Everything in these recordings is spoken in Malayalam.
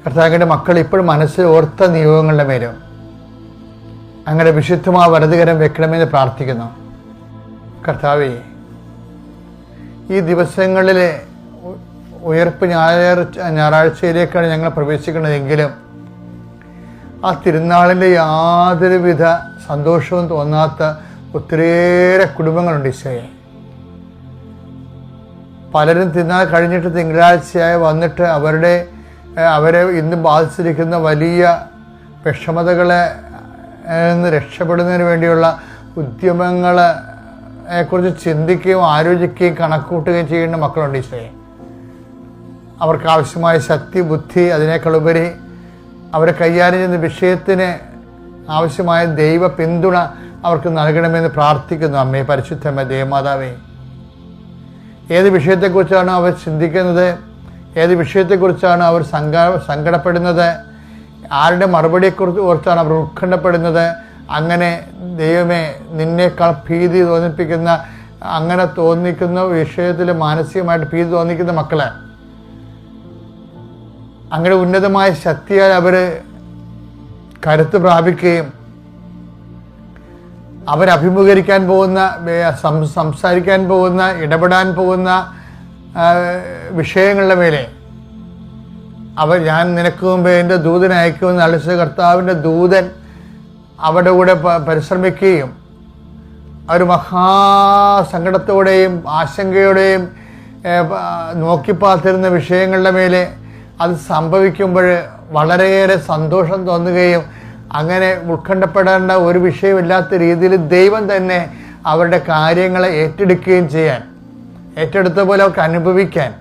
കർത്താവിൻ്റെ മക്കൾ ഇപ്പോഴും മനസ്സിൽ ഓർത്ത നിയോഗങ്ങളുടെ മേലും അങ്ങനെ വിശുദ്ധമായ വലതുകരം വെക്കണമെന്ന് പ്രാർത്ഥിക്കുന്നു. കർത്താവേ, ഈ ദിവസങ്ങളിലെ ഉയർപ്പ് ഞായറാഴ്ചയിലേക്കാണ് ഞങ്ങൾ പ്രവേശിക്കുന്നതെങ്കിലും ആ തിരുനാളിൻ്റെ യാതൊരുവിധ സന്തോഷവും തോന്നാത്ത ഒത്തിരിയേറെ കുടുംബങ്ങളുണ്ട് ഈശോയെ. പലരും തിരുനാൾ കഴിഞ്ഞിട്ട് തിങ്കളാഴ്ചയായി വന്നിട്ട് അവരെ ഇന്ന് ബാധിച്ചിരിക്കുന്ന വലിയ വിഷമതകളെ നിന്ന് രക്ഷപ്പെടുന്നതിന് വേണ്ടിയുള്ള ഉദ്യമങ്ങളെ കുറിച്ച് ചിന്തിക്കുകയും ആലോചിക്കുകയും കണക്കൂട്ടുകയും ചെയ്യുന്ന മക്കളുണ്ട് ഈശോയെ. അവർക്ക് ആവശ്യമായ ശക്തി, ബുദ്ധി, അതിനേക്കാളുപരി അവരെ കൈകാര്യം ചെയ്യുന്ന വിഷയത്തിന് ആവശ്യമായ ദൈവ പിന്തുണ അവർക്ക് നൽകണമെന്ന് പ്രാർത്ഥിക്കുന്നു. അമ്മേ, പരിശുദ്ധമ്മ, ദേവമാതാവേ, ഏത് വിഷയത്തെക്കുറിച്ചാണ് അവർ ചിന്തിക്കുന്നത്, ഏത് വിഷയത്തെക്കുറിച്ചാണ് അവർ സങ്കടപ്പെടുന്നത്, ആരുടെ മറുപടിയെക്കുറിച്ച് ഓർത്താണ് അവർ ഉത്കണ്ഠപ്പെടുന്നത്, അങ്ങനെ ദൈവമേ നിന്നേക്കാൾ ഭീതി തോന്നിപ്പിക്കുന്ന, അങ്ങനെ തോന്നിക്കുന്ന വിഷയത്തിൽ മാനസികമായിട്ട് ഭീതി തോന്നിക്കുന്ന മക്കളെ അങ്ങനെ ഉന്നതമായ ശക്തിയാൽ അവർ കരുത്ത് പ്രാപിക്കുകയും അവരഭിമുഖീകരിക്കാൻ പോകുന്ന, സംസാരിക്കാൻ പോകുന്ന, ഇടപെടാൻ പോകുന്ന വിഷയങ്ങളുടെ മേലെ ഞാൻ നിനക്ക് മുമ്പ് എൻ്റെ ദൂതനെ അയക്കുമെന്ന് അളിച്ച കർത്താവിൻ്റെ ദൂതൻ അവരുടെ കൂടെ പരിശ്രമിക്കുകയും അവർ മഹാസങ്കടത്തോടെയും ആശങ്കയോടെയും നോക്കിപ്പാത്തിരുന്ന വിഷയങ്ങളുടെ മേലെ അത് സംഭവിക്കുമ്പോൾ വളരെയേറെ സന്തോഷം തോന്നുകയും അങ്ങനെ ഉത്കണ്ഠപ്പെടേണ്ട ഒരു വിഷയമില്ലാത്ത രീതിയിൽ ദൈവം തന്നെ അവരുടെ കാര്യങ്ങളെ ഏറ്റെടുക്കുകയും ഏറ്റെടുത്ത പോലെ അവർക്ക് അനുഭവിക്കാൻ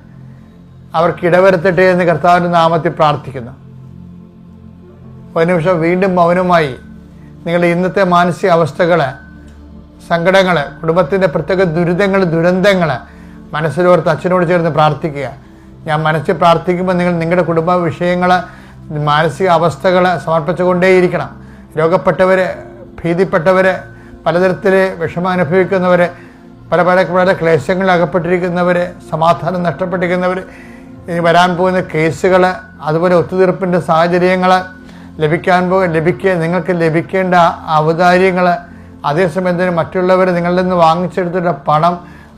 അവർക്ക് ഇടവരുത്തട്ടെ എന്ന് കർത്താവിൻ്റെ നാമത്തിൽ പ്രാർത്ഥിക്കുന്നു. ഒരു നിമിഷം വീണ്ടും മൗനമായി നിങ്ങളുടെ ഇന്നത്തെ മാനസിക അവസ്ഥകൾ, സങ്കടങ്ങൾ, കുടുംബത്തിൻ്റെ പ്രത്യേക ദുരന്തങ്ങൾ മനസ്സിലോർത്ത് അച്ഛനോട് ചേർന്ന് പ്രാർത്ഥിക്കുക. ഞാൻ മനസ്സിൽ പ്രാർത്ഥിക്കുമ്പോൾ നിങ്ങളുടെ കുടുംബ വിഷയങ്ങൾ, മാനസിക അവസ്ഥകൾ സമർപ്പിച്ചുകൊണ്ടേയിരിക്കണം. രോഗപ്പെട്ടവർ, ഭീതിപ്പെട്ടവർ, പലതരത്തിൽ വിഷമം അനുഭവിക്കുന്നവർ, പല ക്ലേശങ്ങളിൽ അകപ്പെട്ടിരിക്കുന്നവർ, സമാധാനം നഷ്ടപ്പെട്ടിരിക്കുന്നവർ, ഇനി വരാൻ പോകുന്ന കേസുകൾ, അതുപോലെ ഒത്തുതീർപ്പിൻ്റെ സാഹചര്യങ്ങൾ, നിങ്ങൾക്ക് ലഭിക്കേണ്ട ഔദാര്യങ്ങൾ, അതേസമയം തന്നെ മറ്റുള്ളവർ നിങ്ങളിൽ നിന്ന് വാങ്ങിച്ചെടുത്തിട്ട പണം,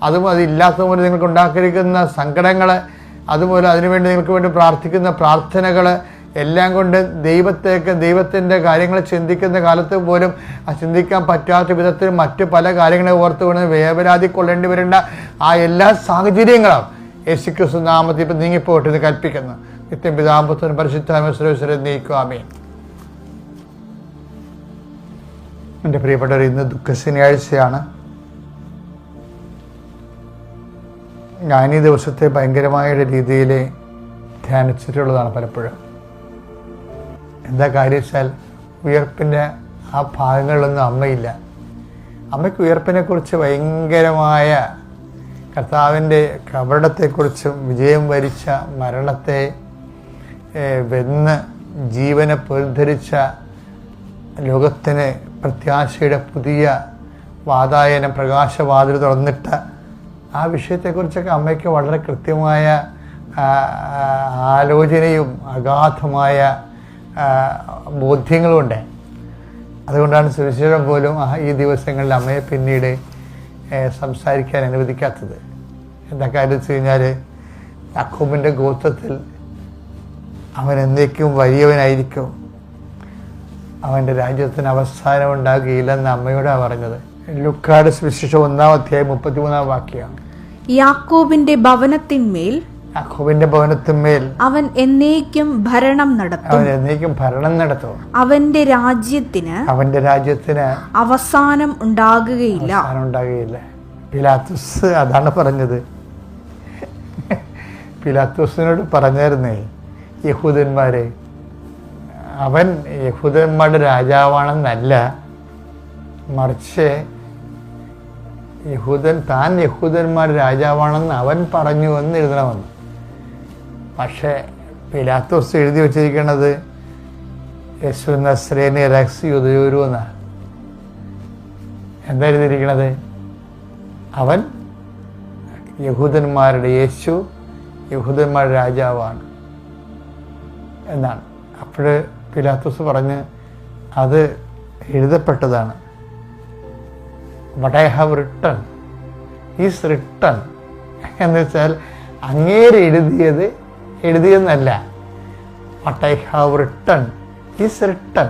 അതും അതില്ലാത്തതുപോലെ നിങ്ങൾക്ക് ഉണ്ടാക്കിയിരിക്കുന്ന സങ്കടങ്ങൾ, അതുപോലെ അതിനുവേണ്ടി നിങ്ങൾക്ക് വേണ്ടി പ്രാർത്ഥിക്കുന്ന പ്രാർത്ഥനകൾ എല്ലാം കൊണ്ട് ദൈവത്തിൻ്റെ കാര്യങ്ങൾ ചിന്തിക്കുന്ന കാലത്ത് പോലും ചിന്തിക്കാൻ പറ്റാത്ത വിധത്തിൽ മറ്റ് പല കാര്യങ്ങളെ ഓർത്തുകൊണ്ട് വേവലാതി കൊള്ളേണ്ടി വരേണ്ട ആ എല്ലാ സാഹചര്യങ്ങളും യേശുക്രിസ്തു നാമത്തിൽ ഇപ്പം നീങ്ങിപ്പോട്ടെ എന്ന് കൽപ്പിക്കുന്നു. നിത്യം പിതാമ്പുത്രനും പരിശുദ്ധാത്മാവിനെ നീക്കുവാമേ. എൻ്റെ പ്രിയപ്പെട്ടവർ, ഇന്ന് ദുഃഖശനിയാഴ്ചയാണ്. ഞാൻ ഈ ദിവസത്തെ ഭയങ്കരമായ രീതിയിൽ ധ്യാനിച്ചിട്ടുള്ളതാണ് പലപ്പോഴും. എന്താ കാര്യം വെച്ചാൽ ഉയർപ്പിൻ്റെ ആ ഭാഗങ്ങളിലൊന്നും അമ്മയില്ല. അമ്മയ്ക്ക് ഉയർപ്പിനെക്കുറിച്ച് ഭയങ്കരമായ കർത്താവിൻ്റെ കപടത്തെക്കുറിച്ചും വിജയം വരിച്ച മരണത്തെ വെന്ന് ജീവനെ പുനരുദ്ധരിച്ച ലോകത്തിന് പ്രത്യാശയുടെ പുതിയ വാതായനം, പ്രകാശവാതിൽ തുറന്നിട്ട ആ വിഷയത്തെക്കുറിച്ചൊക്കെ അമ്മയ്ക്ക് വളരെ കൃത്യമായ ആലോചനയും അഗാധമായ ബോധ്യങ്ങളുമുണ്ട്. അതുകൊണ്ടാണ് സുവിശേഷം പോലും ഈ ദിവസങ്ങളിൽ അമ്മയെ പിന്നീട് സംസാരിക്കാൻ അനുവദിക്കാത്തത്. എന്താ കാര്യം വെച്ച് കഴിഞ്ഞാൽ യാക്കോബിൻ്റെ ഗോത്രത്തിൽ അവൻ എന്നേക്കും വലിയവനായിരിക്കും, അവൻ്റെ രാജ്യത്തിന് അവസാനം ഉണ്ടാകുകയില്ലെന്ന് അമ്മയോടാണ് പറഞ്ഞത്. ലൂക്കായുടെ സുവിശേഷം 1-ാം അധ്യായം 33-ാം വാക്യം. യാക്കോബിന്റെ ഭവനത്തിന്മേൽ അവൻ എന്നേക്കും ഭരണം നടത്തും. അവന്റെ രാജ്യത്തിന് അവസാനം ഉണ്ടാകുകയില്ല. പിലാത്തോസ് അതാണ് പറഞ്ഞത്. പിലാത്തോസിനോട് പറഞ്ഞായിരുന്നേ യഹൂദന്മാരെ, അവൻ യഹൂദന്മാരുടെ രാജാവാണെന്നല്ല, മറിച്ച് താൻ യഹൂദന്മാരുടെ രാജാവാണെന്ന് അവൻ പറഞ്ഞു എന്ന് എഴുതണമെന്ന്. പക്ഷേ പിലാത്തോസ് എഴുതി വച്ചിരിക്കുന്നത് യേശു നസ്രേനി റക്സ് യുദയൂരു എന്നാണ്. എന്താ എഴുതിയിരിക്കണത്? അവൻ യഹൂദന്മാരുടെ യേശു യഹൂദന്മാരുടെ രാജാവാണ്. എന്നാണ്. അപ്പോൾ പിലാത്തോസ് പറഞ്ഞ് അത് എഴുതപ്പെട്ടതാണ്. What I have written is written എന്ന് വെച്ചാൽ അങ്ങേര് എഴുതിയെന്നല്ല, what I have written is written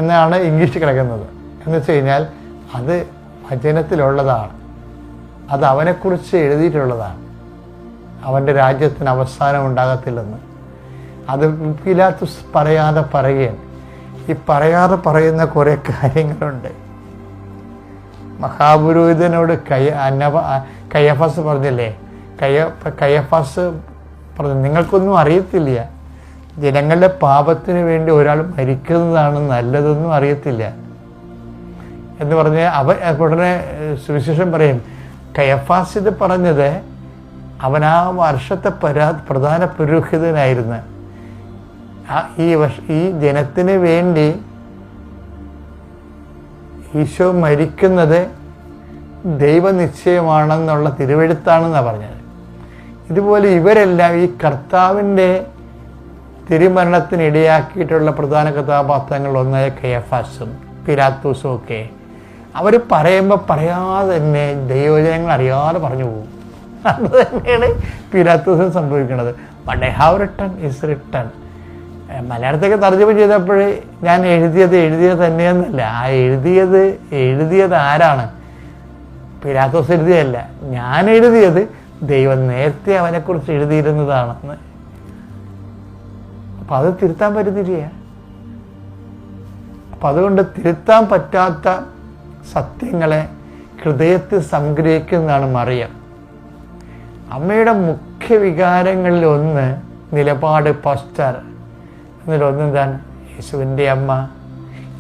എന്നാണ് ഇംഗ്ലീഷിൽ കിടക്കുന്നത്. എന്ന് വെച്ച് കഴിഞ്ഞാൽ അത് വചനത്തിലുള്ളതാണ്, അത് അവനെക്കുറിച്ച് എഴുതിയിട്ടുള്ളതാണ്. അവൻ്റെ രാജ്യത്തിന് അവസാനം ഉണ്ടാകത്തില്ലെന്ന്. അത് പിലാത്തോസ് പറയാതെ പറയുകയാണ്. ഈ പറയാതെ പറയുന്ന കുറേ കാര്യങ്ങളുണ്ട്. മഹാപുരോഹിതനോട് കയ്യഫാസ് പറഞ്ഞില്ലേ, കയ്യഫാസ് പറഞ്ഞു, നിങ്ങൾക്കൊന്നും അറിയത്തില്ല, ജനങ്ങളുടെ പാപത്തിന് വേണ്ടി ഒരാൾ മരിക്കുന്നതാണ് നല്ലതെന്നും അറിയത്തില്ല എന്ന് പറഞ്ഞ് ഉടനെ സുവിശേഷം പറയും, കയ്യഫാസ് ഇത് പറഞ്ഞത് അവൻ ആ വർഷത്തെ പ്രധാന പുരോഹിതനായിരുന്നു. ഈ ജനത്തിന് വേണ്ടി ഈശോ മരിക്കുന്നത് ദൈവനിശ്ചയമാണെന്നുള്ള തിരുവെഴുത്താണെന്നാണ് പറഞ്ഞത്. ഇതുപോലെ ഇവരെല്ലാം ഈ കർത്താവിൻ്റെ തിരുമരണത്തിന് ഇടയാക്കിയിട്ടുള്ള പ്രധാന കഥാപാത്രങ്ങൾ ഒന്നായ കയ്യഫാസും പിലാത്തോസും ഒക്കെ അവർ പറയുമ്പോൾ പറയാതെ തന്നെ ദൈവജനങ്ങൾ അറിയാതെ പറഞ്ഞു പോകും. അത് തന്നെയാണ് പിലാത്തോസിന് സംഭവിക്കുന്നത്. But I have written is written. മലയാളത്തേക്ക് തർജ്ജമ ചെയ്തപ്പോൾ ഞാൻ എഴുതിയത് തന്നെയെന്നല്ല, ആ എഴുതിയത് ആരാണ്? പിലാത്തോസ് എഴുതിയതല്ല, ഞാൻ എഴുതിയത് ദൈവം നേരത്തെ അവനെക്കുറിച്ച് എഴുതിയിരുന്നതാണെന്ന്. അപ്പം അത് തിരുത്താൻ പറ്റുന്നില്ല. അപ്പം അതുകൊണ്ട് തിരുത്താൻ പറ്റാത്ത സത്യങ്ങളെ ഹൃദയത്തിൽ സംഗ്രഹിക്കുന്നതാണ് മറിയം. അമ്മയുടെ മുഖ്യ വികാരങ്ങളിൽ ഒന്ന് നിലപാട്, പോസ്റ്റർ. എന്നതിലൊന്നെന്താണ്? യേശുവിൻ്റെ അമ്മ.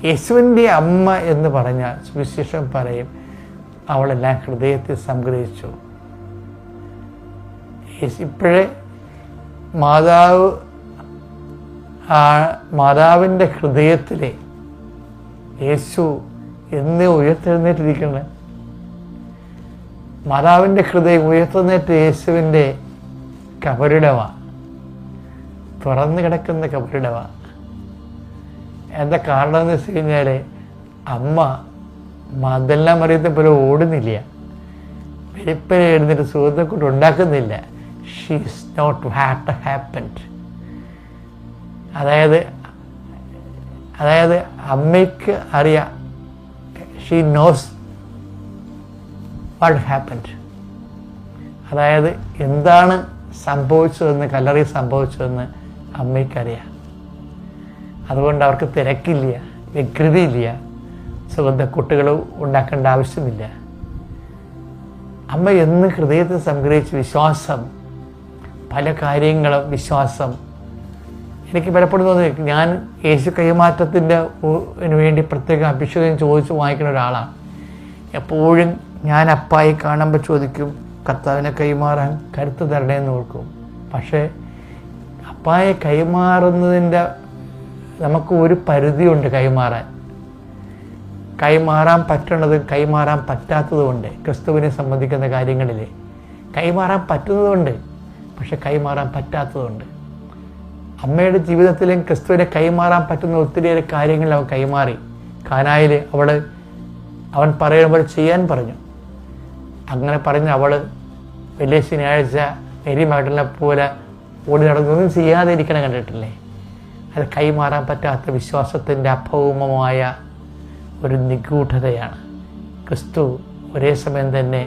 യേശുവിൻ്റെ അമ്മ എന്ന് പറഞ്ഞാൽ സുവിശേഷം പറയും അവളെല്ലാം ഹൃദയത്തിൽ സംഗ്രഹിച്ചു. ഇപ്പോഴേ മാതാവിൻ്റെ ഹൃദയത്തിലെ യേശു എന്ന് ഉയർത്തെഴുന്നേറ്റിരിക്കുന്നത്. മാതാവിൻ്റെ ഹൃദയം ഉയർത്തുന്നേറ്റ് യേശുവിൻ്റെ കബറിടമാണ്, തുറന്നു കിടക്കുന്ന കബറിടമാണ്. എന്താ കാരണം എന്ന് വെച്ച് കഴിഞ്ഞാൽ അമ്മ മദെല്ലാം മറിയത്തെ പോലെ ഓടുന്നില്ല, വെളുപ്പിനെ എഴുന്നേറ്റ് സുഹൃത്തെ കൊണ്ട് ഉണ്ടാക്കുന്നില്ല. She is not what happened. അതായത് അമ്മയ്ക്ക് അറിയാം, ഷീ നോസ് വാട്ട് ഹാപ്പൻഡ്. അതായത് എന്താണ് സംഭവിച്ചതെന്ന്, കല്ലറി സംഭവിച്ചതെന്ന് അമ്മയ്ക്കറിയാം. അതുകൊണ്ട് അവർക്ക് തിരക്കില്ല, വ്യഗ്രതയില്ല, സുഗന്ധക്കുട്ടുകൾ ഉണ്ടാക്കേണ്ട ആവശ്യമില്ല. അമ്മ എന്ന് ഹൃദയത്തിൽ സംഗ്രഹിച്ച് വിശ്വാസം, പല കാര്യങ്ങളും വിശ്വാസം. എനിക്ക് പലപ്പോഴും തോന്നി, ഞാൻ യേശു കൈമാറ്റത്തിൻ്റെ വേണ്ടി പ്രത്യേക അഭിഷേകം ചോദിച്ച് വാങ്ങിക്കുന്ന ഒരാളാണ്. എപ്പോഴും ഞാൻ അപ്പായി കാണുമ്പോൾ ചോദിക്കും, കർത്താവിനെ കൈമാറാൻ കരുത്ത് തരണേന്ന് ഓർക്കും. പക്ഷേ അപ്പായെ കൈമാറുന്നതിൻ്റെ നമുക്ക് ഒരു പരിധിയുണ്ട്. കൈമാറാൻ പറ്റണത് കൈമാറാൻ പറ്റാത്തതുകൊണ്ട്, ക്രിസ്തുവിനെ സംബന്ധിക്കുന്ന കാര്യങ്ങളിൽ കൈമാറാൻ പറ്റുന്നതുകൊണ്ട്, പക്ഷെ കൈമാറാൻ പറ്റാത്തതുകൊണ്ട്. അമ്മയുടെ ജീവിതത്തിലും ക്രിസ്തുവിനെ കൈമാറാൻ പറ്റുന്ന ഒത്തിരിയേറെ കാര്യങ്ങളിൽ അവൻ കൈമാറി. കാനായിൽ അവൻ പറയുമ്പോൾ ചെയ്യാൻ പറഞ്ഞു. അങ്ങനെ പറഞ്ഞ് അവൾ വലിയ ശനിയാഴ്ച മേരി മഗ്ദലിനെ പോലെ ഓടി നടന്നൊന്നും ചെയ്യാതെ ഇരിക്കണം കണ്ടിട്ടില്ലേ? അത് കൈമാറാൻ പറ്റാത്ത വിശ്വാസത്തിൻ്റെ അഭൗമമായ ഒരു നിഗൂഢതയാണ്. ക്രിസ്തു ഒരേ സമയം തന്നെ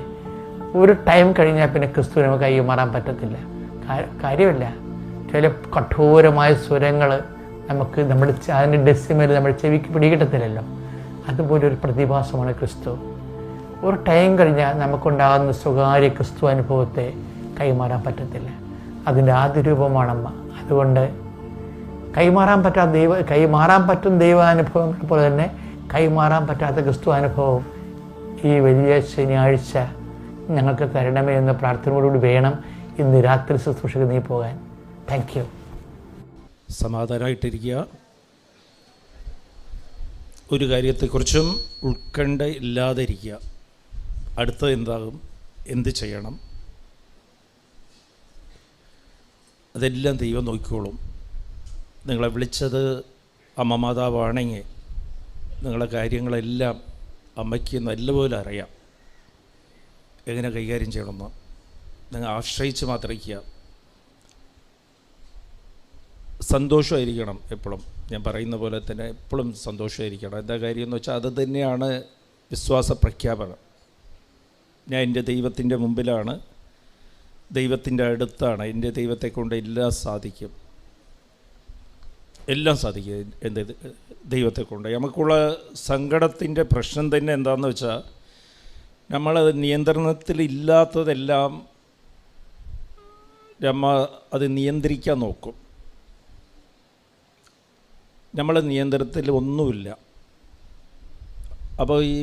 ഒരു ടൈം കഴിഞ്ഞാൽ പിന്നെ ക്രിസ്തുവിന് നമുക്ക് കൈമാറാൻ പറ്റത്തില്ല. കാര്യമില്ല. ചില കഠോരമായ സ്വരങ്ങൾ നമുക്ക് അതിൻ്റെ ഡെസിമൽ നമ്മുടെ ചെവിക്ക് പിടികിട്ടത്തില്ലല്ലോ. അതുപോലെ ഒരു പ്രതിഭാസമാണ് ക്രിസ്തു. ഒരു ടൈം കഴിഞ്ഞാൽ നമുക്കുണ്ടാകുന്ന സ്വകാര്യ ക്രിസ്തു അനുഭവത്തെ കൈമാറാൻ പറ്റത്തില്ല. അതിൻ്റെ ആദ്യ രൂപമാണമ്മ. അതുകൊണ്ട് കൈമാറാൻ പറ്റും ദൈവാനുഭവം പോലെ തന്നെ കൈമാറാൻ പറ്റാത്ത ക്രിസ്തു അനുഭവം ഈ വലിയ ശനിയാഴ്ച ഞങ്ങൾക്ക് തരണമേ എന്ന പ്രാർത്ഥനയോടുകൂടി വേണം ഇന്ന് രാത്രി ശുശ്രൂഷയ്ക്ക് നീ പോകാൻ. Thank you. സമാധാനമായിട്ടിരിക്കുക. ഒരു കാര്യത്തെക്കുറിച്ചും ഉത്കണ്ഠ ഇല്ലാതെ ഇരിക്കുക. അടുത്തത് എന്താകും, എന്ത് ചെയ്യണം, അതെല്ലാം ദൈവം നോക്കിക്കോളും. നിങ്ങളെ വിളിച്ചത് അമ്മ മാതാവാണെങ്കിൽ നിങ്ങളെ കാര്യങ്ങളെല്ലാം അമ്മയ്ക്ക് നല്ലപോലെ അറിയാം, എങ്ങനെ കൈകാര്യം ചെയ്യണമെന്ന്. നിങ്ങൾ ആശ്രയിച്ച് മാത്രിക്കുക. സന്തോഷമായിരിക്കണം എപ്പോഴും. ഞാൻ പറയുന്ന പോലെ തന്നെ എപ്പോഴും സന്തോഷമായിരിക്കണം. എന്താ കാര്യം എന്ന് വെച്ചാൽ അത് തന്നെയാണ് വിശ്വാസ പ്രഖ്യാപനം. ഞാൻ എൻ്റെ ദൈവത്തിൻ്റെ മുമ്പിലാണ്, ദൈവത്തിൻ്റെ അടുത്താണ്, എൻ്റെ ദൈവത്തെ കൊണ്ട് എല്ലാം സാധിക്കും, എല്ലാം സാധിക്കും എൻ്റെ ദൈവത്തെ കൊണ്ട്. നമുക്കുള്ള സങ്കടത്തിൻ്റെ പ്രശ്നം തന്നെ എന്താണെന്ന് വെച്ചാൽ നമ്മളത് നിയന്ത്രണത്തിലില്ലാത്തതെല്ലാം അത് നിയന്ത്രിക്കാൻ നോക്കും. നമ്മളെ നിയന്ത്രണത്തിൽ ഒന്നുമില്ല. അപ്പോൾ ഈ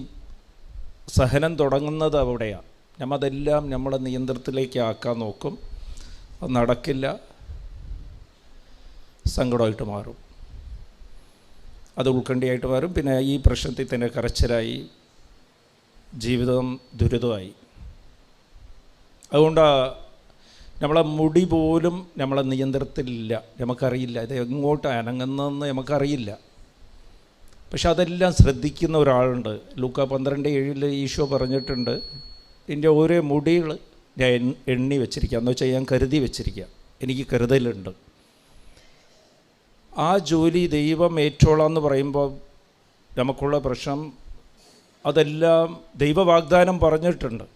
സഹനം തുടങ്ങുന്നത് അവിടെയാണ്. നമ്മളതെല്ലാം നമ്മളെ നിയന്ത്രണത്തിലേക്ക് ആക്കാൻ നോക്കും. അത് നടക്കില്ല, സങ്കടമായിട്ട് മാറും, അത് ഉത്കണ്ഠയായിട്ട് മാറും. പിന്നെ ഈ പ്രശ്നത്തിൽ തന്നെ കരച്ചിലായി, ജീവിതം ദുരിതമായി. അതുകൊണ്ട് നമ്മളെ മുടി പോലും നമ്മളെ നിയന്ത്രണത്തിലില്ല, നമുക്കറിയില്ല ഇത് എങ്ങോട്ട് അനങ്ങുന്നതെന്ന് നമുക്കറിയില്ല. പക്ഷെ അതെല്ലാം ശ്രദ്ധിക്കുന്ന ഒരാളുണ്ട്. ലൂക്ക 12:7 ഈശോ പറഞ്ഞിട്ടുണ്ട്, എൻ്റെ ഓരോ മുടികൾ ഞാൻ എണ്ണി വെച്ചിരിക്കുക, എന്ന് വെച്ചാൽ ഞാൻ കരുതി വെച്ചിരിക്കുക, എനിക്ക് കരുതലുണ്ട്. ആ ജോലി ദൈവം ഏറ്റോളാം എന്ന് പറയുമ്പോൾ നമുക്കുള്ള പ്രശ്നം അതെല്ലാം ദൈവവാഗ്ദാനം പറഞ്ഞിട്ടുണ്ട്,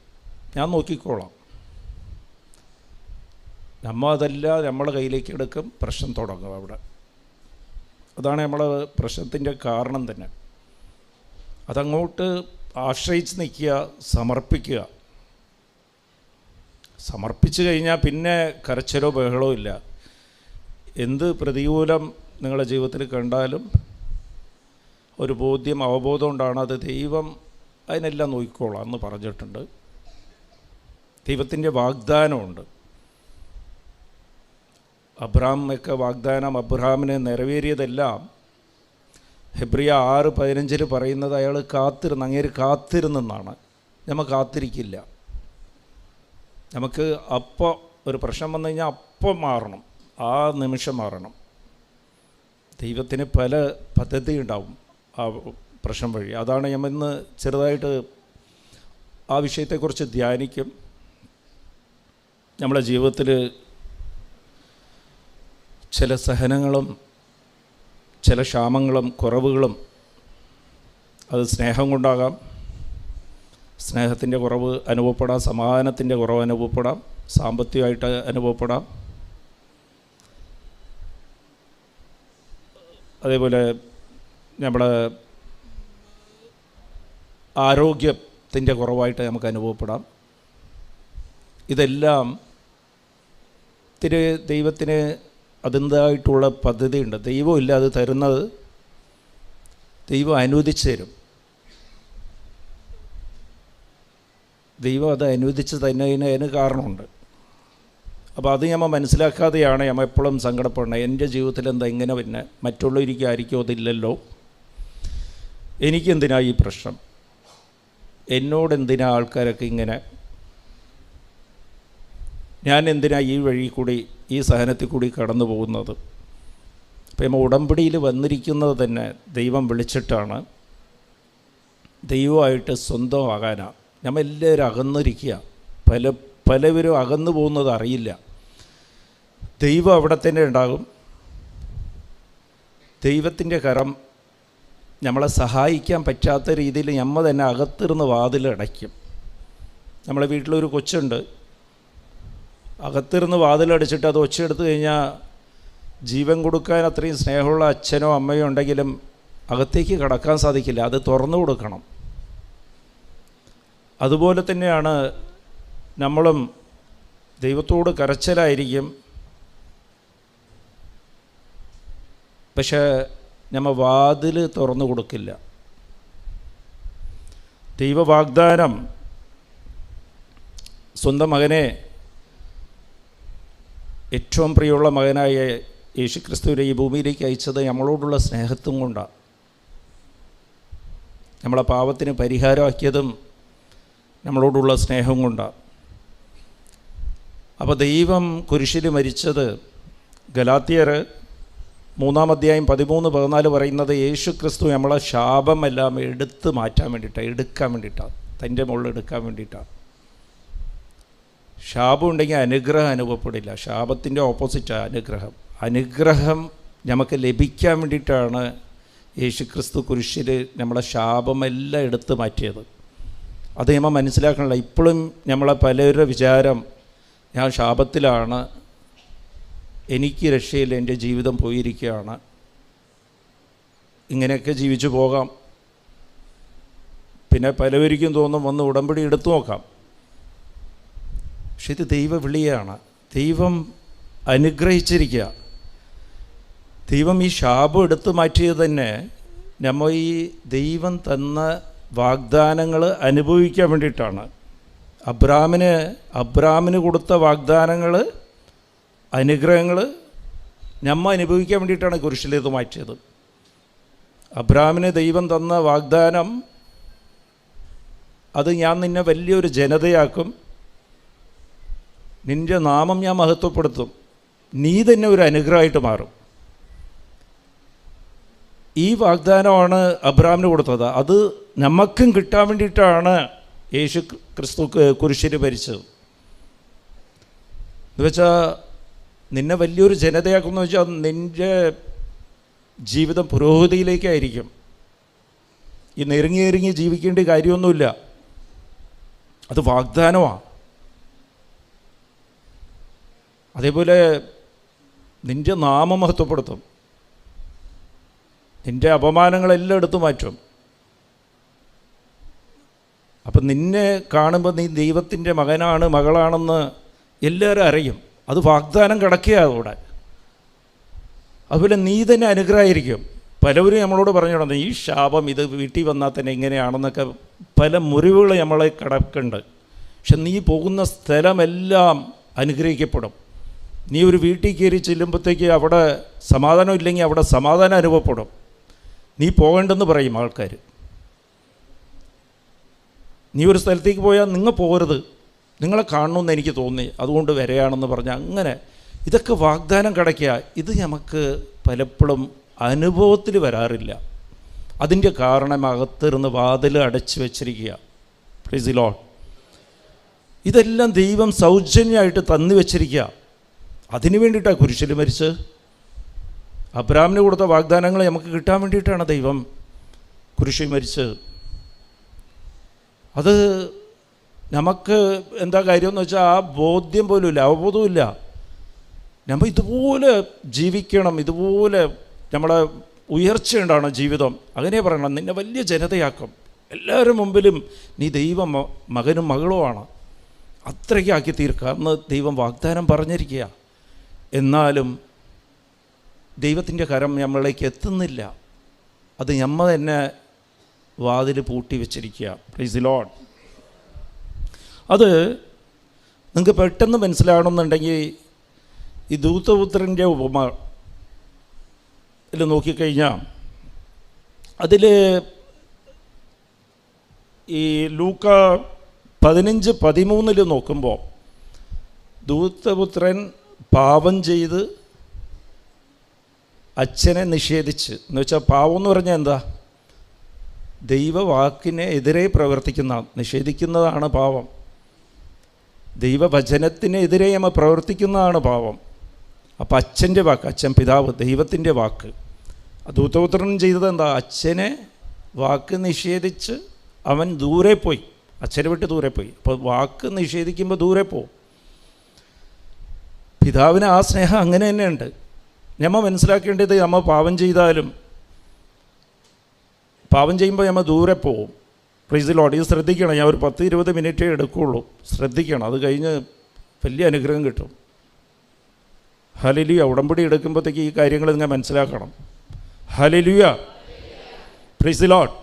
ഞാൻ നോക്കിക്കോളാം. അതെല്ലാം നമ്മളെ കയ്യിലേക്ക് എടുക്കും, പ്രശ്നം തുടങ്ങും അവിടെ. അതാണ് നമ്മളെ പ്രശ്നത്തിൻ്റെ കാരണം തന്നെ. അതങ്ങോട്ട് ആശ്രയിച്ച് നിൽക്കുക, സമർപ്പിക്കുക. സമർപ്പിച്ച് കഴിഞ്ഞാൽ പിന്നെ കരച്ചിലോ ബഹളോ ഇല്ല. എന്ത് പ്രതികൂലം നിങ്ങളുടെ ജീവിതത്തിൽ കണ്ടാലും ഒരു ബോധ്യം, അവബോധം കൊണ്ടാണ് അത് ദൈവം അതിനെല്ലാം നോക്കിക്കോളാം എന്ന് പറഞ്ഞിട്ടുണ്ട്. ദൈവത്തിൻ്റെ വാഗ്ദാനമുണ്ട്. അബ്രഹാമൊക്കെ വാഗ്ദാനം അബ്രഹാമിനെ നിറവേറിയതെല്ലാം ഹെബ്രിയ 6:15 പറയുന്നത് അയാൾ കാത്തിരുന്ന്, അങ്ങേര് കാത്തിരുന്നെന്നാണ്. നമ്മൾ കാത്തിരിക്കില്ല. നമുക്ക് അപ്പോൾ ഒരു പ്രശ്നം വന്നു കഴിഞ്ഞാൽ അപ്പം മാറണം, ആ നിമിഷം മാറണം. ദൈവത്തിന് പല പദ്ധതി ഉണ്ടാവും ആ പ്രശ്നം വഴി. അതാണ് ഞാൻ ഇന്ന് ചെറുതായിട്ട് ആ വിഷയത്തെക്കുറിച്ച് ധ്യാനിക്കും. നമ്മുടെ ജീവിതത്തിൽ ചില സഹനങ്ങളും ചില ക്ഷാമങ്ങളും കുറവുകളും, അത് സ്നേഹം കൊണ്ടാകാം, സ്നേഹത്തിൻ്റെ കുറവ് അനുഭവപ്പെടാം, സമാധാനത്തിൻ്റെ കുറവ് അനുഭവപ്പെടാം, സാമ്പത്തികമായിട്ട് അനുഭവപ്പെടാം, അതേപോലെ നമ്മുടെ ആരോഗ്യത്തിൻ്റെ കുറവായിട്ട് നമുക്ക് അനുഭവപ്പെടാം. ഇതെല്ലാം ദൈവത്തിന് അതിൻ്റെതായിട്ടുള്ള പദ്ധതിയുണ്ട്. ദൈവമില്ല അത് തരുന്നത്, ദൈവം അനുവദിച്ചു തരും. ദൈവം അത് അനുവദിച്ച് തന്നെ അതിന് കാരണമുണ്ട്. അപ്പോൾ അത് നമ്മൾ മനസ്സിലാക്കാതെയാണ് നമ്മൾ എപ്പോഴും സങ്കടപ്പെടുന്നത്. എൻ്റെ ജീവിതത്തിൽ എന്താ ഇങ്ങനെ, പിന്നെ മറ്റുള്ളവർക്ക് ആയിരിക്കും അതില്ലല്ലോ, എനിക്കെന്തിനാ ഈ പ്രശ്നം, എന്നോടെന്തിനാ ആൾക്കാരൊക്കെ ഇങ്ങനെ, ഞാൻ എന്തിനാ ഈ വഴി കൂടി ഈ സഹനത്തിൽ കൂടി കടന്നു പോകുന്നത്. അപ്പോൾ നമ്മൾ ഉടമ്പടിയിൽ വന്നിരിക്കുന്നത് തന്നെ ദൈവം വിളിച്ചിട്ടാണ്, ദൈവമായിട്ട് സ്വന്തമാകാനാണ്. നമ്മൾ എല്ലാവരും അകന്നിരിക്കുക, പലവരും അകന്നു പോകുന്നത് അറിയില്ല. ദൈവം അവിടെ തന്നെ ഉണ്ടാകും. ദൈവത്തിൻ്റെ കരം നമ്മളെ സഹായിക്കാൻ പറ്റാത്ത രീതിയിൽ നമ്മൾ തന്നെ അകത്തിരുന്ന് വാതിലടയ്ക്കും. നമ്മളെ വീട്ടിലൊരു കൊച്ചുണ്ട്, അകത്തിരുന്ന് വാതിലടച്ചിട്ട് അത് ഒച്ചയെടുത്ത് കഴിഞ്ഞാൽ ജീവൻ കൊടുക്കാൻ അത്രയും സ്നേഹമുള്ള അച്ഛനോ അമ്മയോ ഉണ്ടെങ്കിലും അകത്തേക്ക് കടക്കാൻ സാധിക്കില്ല, അത് തുറന്നു കൊടുക്കണം. അതുപോലെ തന്നെയാണ് നമ്മളും ദൈവത്തോട് കരച്ചിലായിരിക്കും, പക്ഷേ നമ്മൾ വാതിൽ തുറന്നു കൊടുക്കില്ല. ദൈവവാഗ്ദാനം സ്വന്തം മകനെ, ഏറ്റവും പ്രിയമുള്ള മകനായ യേശുക്രിസ്തുവിനെ ഈ ഭൂമിയിലേക്ക് അയച്ചത് നമ്മളോടുള്ള സ്നേഹത്തും കൊണ്ടാണ്. നമ്മളെ പാപത്തിന് പരിഹാരമാക്കിയതും നമ്മളോടുള്ള സ്നേഹം കൊണ്ടാണ്. അപ്പോൾ ദൈവം കുരിശിൽ മരിച്ചത്, ഗലാത്യർ 3-ാം അധ്യായം 13-14 പറയുന്നത് യേശു ക്രിസ്തു നമ്മളെ ശാപമെല്ലാം എടുത്ത് മാറ്റാൻ വേണ്ടിയിട്ടാണ്, എടുക്കാൻ വേണ്ടിയിട്ടാണ്, തൻ്റെ മുകളിൽ എടുക്കാൻ വേണ്ടിയിട്ടാണ്. ശാപം ഉണ്ടെങ്കിൽ അനുഗ്രഹം അനുഭവപ്പെടില്ല. ശാപത്തിൻ്റെ ഓപ്പോസിറ്റാണ് അനുഗ്രഹം. അനുഗ്രഹം നമുക്ക് ലഭിക്കാൻ വേണ്ടിയിട്ടാണ് യേശു ക്രിസ്തു കുരിശിൽ നമ്മളെ ശാപമെല്ലാം എടുത്ത് മാറ്റിയത്. അത് നമ്മൾ മനസ്സിലാക്കണില്ല. ഇപ്പോഴും നമ്മളെ പലരുടെ വിചാരം ഞാൻ ശാപത്തിലാണ്, എനിക്ക് രക്ഷയില്ല, എൻ്റെ ജീവിതം പോയിരിക്കുകയാണ്, ഇങ്ങനെയൊക്കെ ജീവിച്ചു പോകാം. പിന്നെ പലവരിക്കും തോന്നും വന്ന് ഉടമ്പടി എടുത്തു നോക്കാം. പക്ഷെ ഇത് ദൈവ വിളിയാണ്. ദൈവം അനുഗ്രഹിച്ചിരിക്കുക. ദൈവം ഈ ശാപം എടുത്തു മാറ്റിയത് തന്നെ നമ്മൾ ഈ ദൈവം തന്ന വാഗ്ദാനങ്ങൾ അനുഭവിക്കാൻ വേണ്ടിയിട്ടാണ്. അബ്രാമിന് കൊടുത്ത വാഗ്ദാനങ്ങൾ, അനുഗ്രഹങ്ങൾ നമ്മൾ അനുഭവിക്കാൻ വേണ്ടിയിട്ടാണ് കുരിശിലേത് മാറ്റിയത്. അബ്രാമിന് ദൈവം തന്ന വാഗ്ദാനം, അത് ഞാൻ നിന്നെ വലിയൊരു ജനതയാക്കും, നിൻ്റെ നാമം ഞാൻ മഹത്വപ്പെടുത്തും, നീ തന്നെ ഒരു അനുഗ്രഹമായിട്ട് മാറും. ഈ വാഗ്ദാനമാണ് അബ്രാമിന് കൊടുത്തത്. അത് നമുക്കും കിട്ടാൻ വേണ്ടിയിട്ടാണ് യേശു ക്രിസ്തു കുരിശിൽ മരിച്ചത്. എന്നുവെച്ചാൽ നിന്നെ വലിയൊരു ജനതയാക്കുമെന്ന് വെച്ചാൽ നിൻ്റെ ജീവിതം പുരോഗതിയിലേക്കായിരിക്കും. ഈ നെരുങ്ങി ജീവിക്കേണ്ട കാര്യമൊന്നുമില്ല. അത് വാഗ്ദാനമാണ്. അതേപോലെ നിൻ്റെ നാമം മഹത്വപ്പെടുത്തും, നിൻ്റെ അപമാനങ്ങളെല്ലാം എടുത്തു മാറ്റും. അപ്പം നിന്നെ കാണുമ്പോൾ നീ ദൈവത്തിൻ്റെ മകനാണ്, മകളാണെന്ന് എല്ലാവരും അറിയും. അത് വാഗ്ദാനം കിടക്കുകയാണ് അവിടെ. അതുപോലെ നീ തന്നെ അനുഗ്രഹമായിരിക്കും. പലവരും നമ്മളോട് പറഞ്ഞിട്ടുണ്ട് ഈ ശാപം ഇത് വീട്ടിൽ വന്നാൽ തന്നെ എങ്ങനെയാണെന്നൊക്കെ പല മുറിവുകൾ നമ്മളെ കിടക്കുന്നുണ്ട്. പക്ഷെ നീ പോകുന്ന സ്ഥലമെല്ലാം അനുഗ്രഹിക്കപ്പെടും. നീ ഒരു വീട്ടിൽ കയറി ചെല്ലുമ്പോഴത്തേക്ക് അവിടെ സമാധാനം ഇല്ലെങ്കിൽ അവിടെ സമാധാനം അനുഭവപ്പെടും. നീ പോകേണ്ടെന്ന് പറയും ആൾക്കാർ. നീ ഒരു സ്ഥലത്തേക്ക് പോയാൽ നിങ്ങൾ പോകരുത്, നിങ്ങളെ കാണണമെന്ന് എനിക്ക് തോന്നി, അതുകൊണ്ട് വരെയാണെന്ന് പറഞ്ഞാൽ അങ്ങനെ ഇതൊക്കെ വാഗ്ദാനം കിടക്കുക. ഇത് നമുക്ക് പലപ്പോഴും അനുഭവത്തിൽ വരാറില്ല. അതിൻ്റെ കാരണം അകത്തിരുന്ന് വാതിൽ അടച്ചു വച്ചിരിക്കുക. Price the Lord. ഇതെല്ലാം ദൈവം സൗജന്യമായിട്ട് തന്നു വച്ചിരിക്കുക. അതിനു വേണ്ടിയിട്ടാണ് കുരിശിൽ മരിച്ച്. അബ്രാമിന് കൊടുത്ത വാഗ്ദാനങ്ങൾ നമുക്ക് കിട്ടാൻ വേണ്ടിയിട്ടാണ് ദൈവം കുരിശിൽ മരിച്ച്. അത് നമുക്ക് എന്താ കാര്യമെന്ന് വെച്ചാൽ ആ ബോധ്യം പോലും ഇല്ല, അവബോധവും ഇല്ല. നമ്മൾ ഇതുപോലെ ജീവിക്കണം, ഇതുപോലെ നമ്മളെ ഉയർച്ചയുണ്ടാണ് ജീവിതം. അങ്ങനെ പറയണം, നിന്നെ വലിയ ജനതയാക്കും, എല്ലാവരും മുമ്പിലും നീ ദൈവം മകനും മകളുമാണ്, അത്രയ്ക്കാക്കി തീർക്കുക എന്ന് ദൈവം വാഗ്ദാനം പറഞ്ഞിരിക്കുക. എന്നാലും ദൈവത്തിൻ്റെ കരം നമ്മളിലേക്ക് എത്തുന്നില്ല. അത് നമ്മൾ തന്നെ വാതിൽ പൂട്ടി വെച്ചിരിക്കുക. Price the Lord. അത് നിങ്ങൾക്ക് പെട്ടെന്ന് മനസ്സിലാകണമെന്നുണ്ടെങ്കിൽ ഈ ദൂതപുത്രൻ്റെ ഉപമ ഇതിൽ നോക്കിക്കഴിഞ്ഞാൽ അതിൽ ഈ ലൂക്ക 15:13 നോക്കുമ്പോൾ ദൂതപുത്രൻ പാപം ചെയ്ത് അച്ഛനെ നിഷേധിച്ച്, എന്ന് വെച്ചാൽ പാവം എന്ന് പറഞ്ഞാൽ എന്താ? ദൈവവാക്കിനെ എതിരെ നിഷേധിക്കുന്നതാണ് പാവം. ദൈവവചനത്തിനെതിരെ നമ്മൾ പ്രവർത്തിക്കുന്നതാണ് പാവം. അപ്പം അച്ഛൻ്റെ വാക്ക്, അച്ഛൻ പിതാവ്, ദൈവത്തിൻ്റെ വാക്ക്. ദൂതപുത്രൻ ചെയ്തത് എന്താ? അച്ഛനെ വാക്ക് നിഷേധിച്ച് അവൻ ദൂരെ പോയി, അച്ഛനെ വിട്ട് ദൂരെ പോയി. അപ്പോൾ വാക്ക് നിഷേധിക്കുമ്പോൾ ദൂരെ പോവും. പിതാവിന് ആ സ്നേഹം അങ്ങനെ തന്നെയുണ്ട്. നമ്മൾ മനസ്സിലാക്കേണ്ടത് നമ്മൾ പാപം ചെയ്താലും പാപം ചെയ്യുമ്പോൾ നമ്മൾ ദൂരെ പോവും. Price the Lord. ഇത് ശ്രദ്ധിക്കണം. ഞാൻ ഒരു 10-20 മിനിറ്റേ എടുക്കുകയുള്ളൂ. ശ്രദ്ധിക്കണം. അത് കഴിഞ്ഞ് വലിയ അനുഗ്രഹം കിട്ടും. ഹല്ലേലൂയ. ഉടമ്പടി എടുക്കുമ്പോഴത്തേക്ക് ഈ കാര്യങ്ങൾ നിങ്ങൾ മനസ്സിലാക്കണം. ഹല്ലേലൂയ. Price the Lord.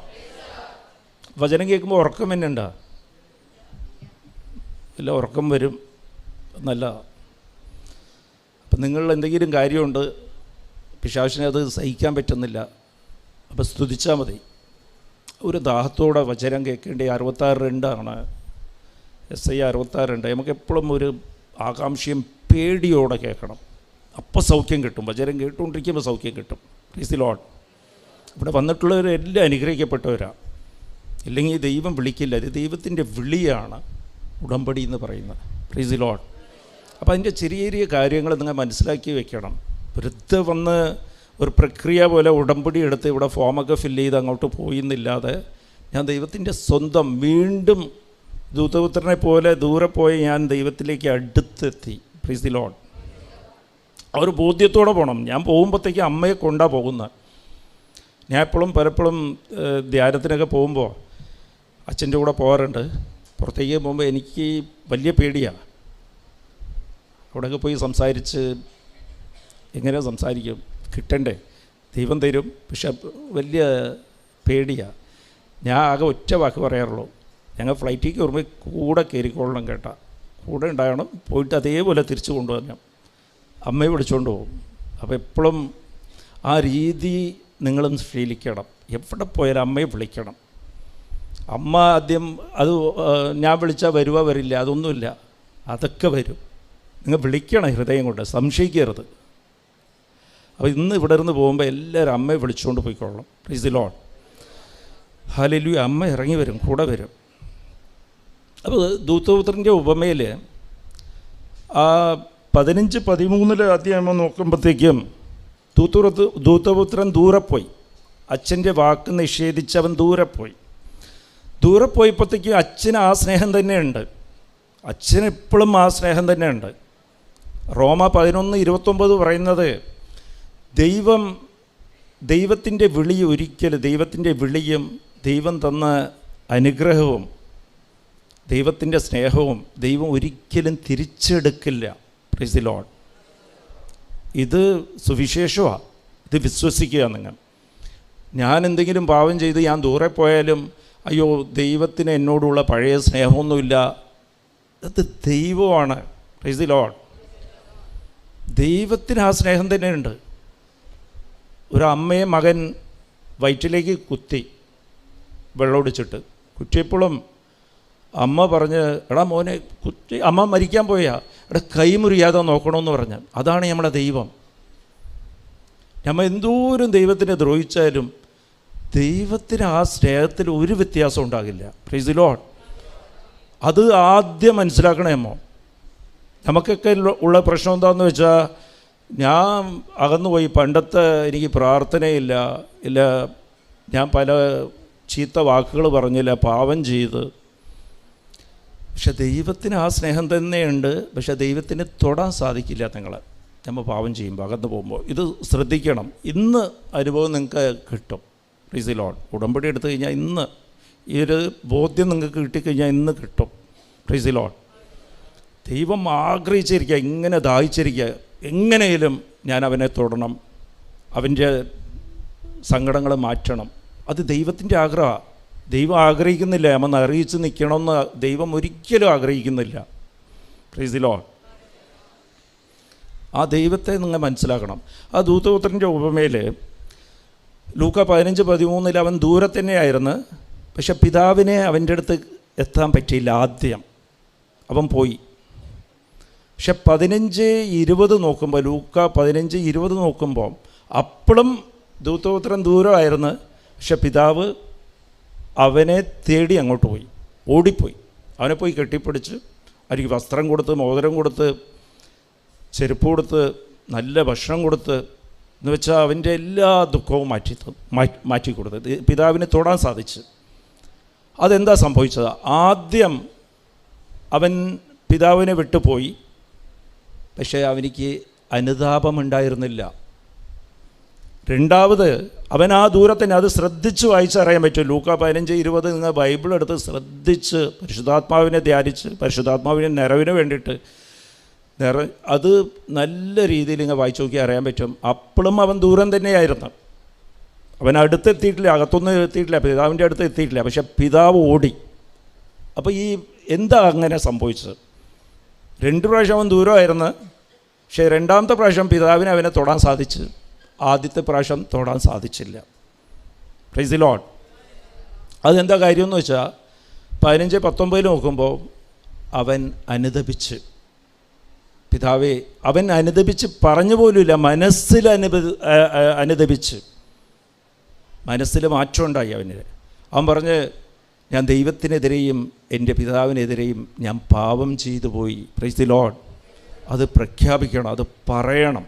വചനം കേൾക്കുമ്പോൾ ഉറക്കം തന്നെ ഉണ്ടാ? ഇല്ല, ഉറക്കം വരും എന്നല്ല. അപ്പം നിങ്ങൾ എന്തെങ്കിലും കാര്യമുണ്ട്, പിശാചിനെ അത് സഹിക്കാൻ പറ്റുന്നില്ല, അപ്പോൾ സ്തുതിച്ചാൽ മതി. ഒരു ദാഹത്തോടെ വചനം കേൾക്കേണ്ടി 66:2 SI 66:2. നമുക്ക് എപ്പോഴും ഒരു ആകാംക്ഷയും പേടിയോടെ കേൾക്കണം. അപ്പോൾ സൗഖ്യം കിട്ടും. വചനം കേട്ടുകൊണ്ടിരിക്കുമ്പോൾ സൗഖ്യം കിട്ടും. Price the Lord. ഇവിടെ വന്നിട്ടുള്ളവരെല്ലാം അനുഗ്രഹിക്കപ്പെട്ടവരാണ്. ഇല്ലെങ്കിൽ ദൈവം വിളിക്കില്ല. ഇത് ദൈവത്തിൻ്റെ വിളിയാണ് ഉടമ്പടി എന്ന് പറയുന്നത്. Price the lord. അപ്പോൾ അതിൻ്റെ ചെറിയ ചെറിയ കാര്യങ്ങൾ നിങ്ങൾ മനസ്സിലാക്കി വെക്കണം. വെറുതെ വന്ന് ഒരു പ്രക്രിയ പോലെ ഉടമ്പടി എടുത്ത് ഇവിടെ ഫോമൊക്കെ ഫില്ല് ചെയ്ത് അങ്ങോട്ട് പോയിന്നില്ലാതെ ഞാൻ ദൈവത്തിൻ്റെ സ്വന്തം വീണ്ടും ദൂതപുത്രനെ പോലെ ദൂരെ പോയി ഞാൻ ദൈവത്തിലേക്ക് അടുത്തെത്തി. Price the Lord. ആ ഒരു ബോധ്യത്തോടെ പോകണം. ഞാൻ പോകുമ്പോഴത്തേക്ക് അമ്മയെ കൊണ്ടാണ് പോകുന്നത്. ഞാൻ എപ്പോഴും പലപ്പോഴും ധ്യാനത്തിനൊക്കെ പോകുമ്പോൾ അച്ഛൻ്റെ കൂടെ പോകാറുണ്ട്. പുറത്തേക്ക് പോകുമ്പോൾ എനിക്ക് വലിയ പേടിയാണ്. അവിടെയൊക്കെ പോയി സംസാരിച്ച് എങ്ങനെ സംസാരിക്കും? കിട്ടണ്ടേ? ദൈവം തരും, പക്ഷെ വലിയ പേടിയാണ്. ഞാൻ ആകെ ഒറ്റ വാക്ക് പറയാറുള്ളൂ, ഞങ്ങൾ ഫ്ലൈറ്റിൽ കയറുമ്പോൾ കൂടെ കയറിക്കൊള്ളണം കേട്ടാ, കൂടെ ഉണ്ടാകണം, പോയിട്ട് അതേപോലെ തിരിച്ചു കൊണ്ടുവരണം, അമ്മയെ വിളിച്ചുകൊണ്ട് പോകും. അപ്പോൾ എപ്പോഴും ആ രീതി നിങ്ങളും ശീലിക്കണം. എവിടെ പോയാലും അമ്മയെ വിളിക്കണം. അമ്മ ആദ്യം അത് ഞാൻ വിളിച്ചാൽ വരുവോ വരില്ല അതൊന്നുമില്ല, അതൊക്കെ വരും. നിങ്ങൾ വിളിക്കണം ഹൃദയം കൊണ്ട്, സംശയിക്കരുത്. അപ്പോൾ ഇന്ന് ഇവിടെ നിന്ന് പോകുമ്പോൾ എല്ലാവരും അമ്മയെ വിളിച്ചുകൊണ്ട് പോയിക്കൊള്ളണം. Praise the lord. ഹല്ലേലൂയ. അമ്മ ഇറങ്ങി വരും, കൂടെ വരും. അപ്പോൾ ദൂതപുത്രൻ്റെ ഉപമയിൽ ആ 15-13 അധ്യായം നോക്കുമ്പോഴത്തേക്കും ദൂതപുത്രൻ ദൂരെ പോയി. അച്ഛൻ്റെ വാക്ക് നിഷേധിച്ച് അവൻ ദൂരെ പോയി. ദൂരെ പോയപ്പോഴത്തേക്കും അച്ഛന് ആ സ്നേഹം തന്നെയുണ്ട്. അച്ഛന് എപ്പോഴും ആ സ്നേഹം തന്നെയുണ്ട്. റോമ 11:29 പറയുന്നത് ദൈവത്തിൻ്റെ വിളി ഒരിക്കലും, ദൈവത്തിൻ്റെ വിളിയും ദൈവം തന്ന അനുഗ്രഹവും ദൈവത്തിൻ്റെ സ്നേഹവും ദൈവം ഒരിക്കലും തിരിച്ചെടുക്കില്ല. Price the Lord. ഇത് സുവിശേഷമാണ്. ഇത് വിശ്വസിക്കുക നിങ്ങൾ. ഞാൻ എന്തെങ്കിലും പാവം ചെയ്ത് ഞാൻ ദൂരെ പോയാലും അയ്യോ ദൈവത്തിന് എന്നോടുള്ള പഴയ സ്നേഹമൊന്നുമില്ല, അത് ദൈവമാണ്. Price the Lord. ദൈവത്തിന് ആ സ്നേഹം തന്നെയുണ്ട്. ഒരു അമ്മയെ മകൻ വയറ്റിലേക്ക് കുത്തി വെള്ളമൊടിച്ചിട്ട്, കുറ്റിയപ്പോഴും അമ്മ പറഞ്ഞ് എടാ മോനെ കുറ്റി, അമ്മ മരിക്കാൻ പോയാ എടാ കൈ മുറിയാതെ നോക്കണമെന്ന് പറഞ്ഞ്. അതാണ് നമ്മുടെ ദൈവം. നമ്മൾ എന്തോരം ദൈവത്തിനെ ദ്രോഹിച്ചാലും ദൈവത്തിന് ആ സ്നേഹത്തിൽ ഒരു വ്യത്യാസം ഉണ്ടാകില്ല. Price the Lord. അത് ആദ്യം മനസ്സിലാക്കണേ അമ്മ. നമുക്കൊക്കെ ഉള്ള പ്രശ്നം എന്താണെന്ന് വെച്ചാൽ, ഞാൻ അകന്നുപോയി, പണ്ടത്തെ എനിക്ക് പ്രാർത്ഥനയില്ല, ഇല്ല ഞാൻ പല ചീത്ത വാക്കുകൾ പറഞ്ഞില്ല, പാപം ചെയ്ത്. പക്ഷെ ദൈവത്തിന് ആ സ്നേഹം തന്നെയുണ്ട്. പക്ഷെ ദൈവത്തിന് തൊടാൻ സാധിക്കില്ല നിങ്ങളെ നമ്മൾ പാപം ചെയ്യുമ്പോൾ, അകന്നു പോകുമ്പോൾ. ഇത് ശ്രദ്ധിക്കണം. ഇന്ന് അനുഭവം നിങ്ങൾക്ക് കിട്ടും. Price the Lord. ഉടമ്പടി എടുത്തു കഴിഞ്ഞാൽ ഇന്ന് ഈ ഒരു ബോധ്യം നിങ്ങൾക്ക് കിട്ടിക്കഴിഞ്ഞാൽ ഇന്ന് കിട്ടും. Price the Lord. ദൈവം ആഗ്രഹിച്ചിരിക്കുക, ഇങ്ങനെ ദാഹിച്ചിരിക്കുക, എങ്ങനെയും ഞാൻ അവനെ തൊടണം, അവൻ്റെ സങ്കടങ്ങൾ മാറ്റണം. അത് ദൈവത്തിൻ്റെ ആഗ്രഹമാണ്. ദൈവം ആഗ്രഹിക്കുന്നില്ല നമ്മൾ അറിയിച്ച് നിൽക്കണമെന്ന് ദൈവം ഒരിക്കലും ആഗ്രഹിക്കുന്നില്ല. Price the Lord. ആ ദൈവത്തെ നിങ്ങൾ മനസ്സിലാക്കണം. ആ ദൂതപുത്രൻ്റെ ഉപമയിൽ ലൂക്ക 15:13 അവൻ ദൂരെ തന്നെയായിരുന്നു. പക്ഷെ പിതാവിനെ അവൻ്റെ അടുത്ത് എത്താൻ പറ്റിയില്ല. ആദ്യം അവൻ പോയി. പക്ഷെ 15:20 നോക്കുമ്പോൾ, ലൂക്ക 15:20 നോക്കുമ്പോൾ അപ്പോഴും ദൂതപുത്രൻ ദൂരമായിരുന്നു. പക്ഷെ പിതാവ് അവനെ തേടി അങ്ങോട്ട് പോയി, ഓടിപ്പോയി. അവനെ പോയി കെട്ടിപ്പിടിച്ച് അവർക്ക് വസ്ത്രം കൊടുത്ത്, മോതിരം കൊടുത്ത്, ചെരുപ്പ് കൊടുത്ത്, നല്ല ഭക്ഷണം കൊടുത്ത്, എന്ന് വെച്ചാൽ അവൻ്റെ എല്ലാ ദുഃഖവും മാറ്റിക്കൊടുത്ത് പിതാവിനെ തൊടാൻ സാധിച്ചു. അതെന്താ സംഭവിച്ചത്? ആദ്യം അവൻ പിതാവിനെ വിട്ടുപോയി. പക്ഷേ അവനിക്ക് അനുതാപമുണ്ടായിരുന്നില്ല. രണ്ടാമത് അവൻ ആ ദൂരത്തിന്, അത് ശ്രദ്ധിച്ച് വായിച്ചറിയാൻ പറ്റും. ലൂക്ക 15:20 നിങ്ങൾ ബൈബിൾ എടുത്ത് ശ്രദ്ധിച്ച് പരിശുദ്ധാത്മാവിനെ ധ്യാനിച്ച് പരിശുദ്ധാത്മാവിനെ നിറവിന് വേണ്ടിയിട്ട് അത് നല്ല രീതിയിൽ ഇങ്ങനെ വായിച്ചു നോക്കി അറിയാൻ പറ്റും. അപ്പോഴും അവൻ ദൂരം തന്നെയായിരുന്നു. അവൻ അടുത്തെത്തിയിട്ടില്ല, അകത്തൊന്നും എത്തിയിട്ടില്ല, പിതാവിൻ്റെ അടുത്ത് എത്തിയിട്ടില്ല. പക്ഷെ പിതാവ് ഓടി. അപ്പോൾ ഈ എന്താ അങ്ങനെ സംഭവിച്ചത്? 2 പ്രാവശ്യം അവൻ ദൂരമായിരുന്നു. പക്ഷേ രണ്ടാമത്തെ പ്രാവശ്യം പിതാവിനെ അവനെ തൊടാൻ സാധിച്ചു, ആദ്യത്തെ പ്രാവശ്യം തൊടാൻ സാധിച്ചില്ല. Price the Lord. അതെന്താ കാര്യമെന്ന് വെച്ചാൽ 15:19 നോക്കുമ്പോൾ അവൻ അനുതപിച്ച്. പിതാവേ, അവൻ അനുദപിച്ച് പറഞ്ഞു പോലുമില്ല, മനസ്സിൽ അനുദപിച്ച്, മനസ്സിൽ മാറ്റമുണ്ടായി അവന്. അവൻ പറഞ്ഞ്, ഞാൻ ദൈവത്തിനെതിരെയും എൻ്റെ പിതാവിനെതിരെയും ഞാൻ പാപം ചെയ്തു പോയി. Price the Lord. അത് പ്രഖ്യാപിക്കണം, അത് പറയണം.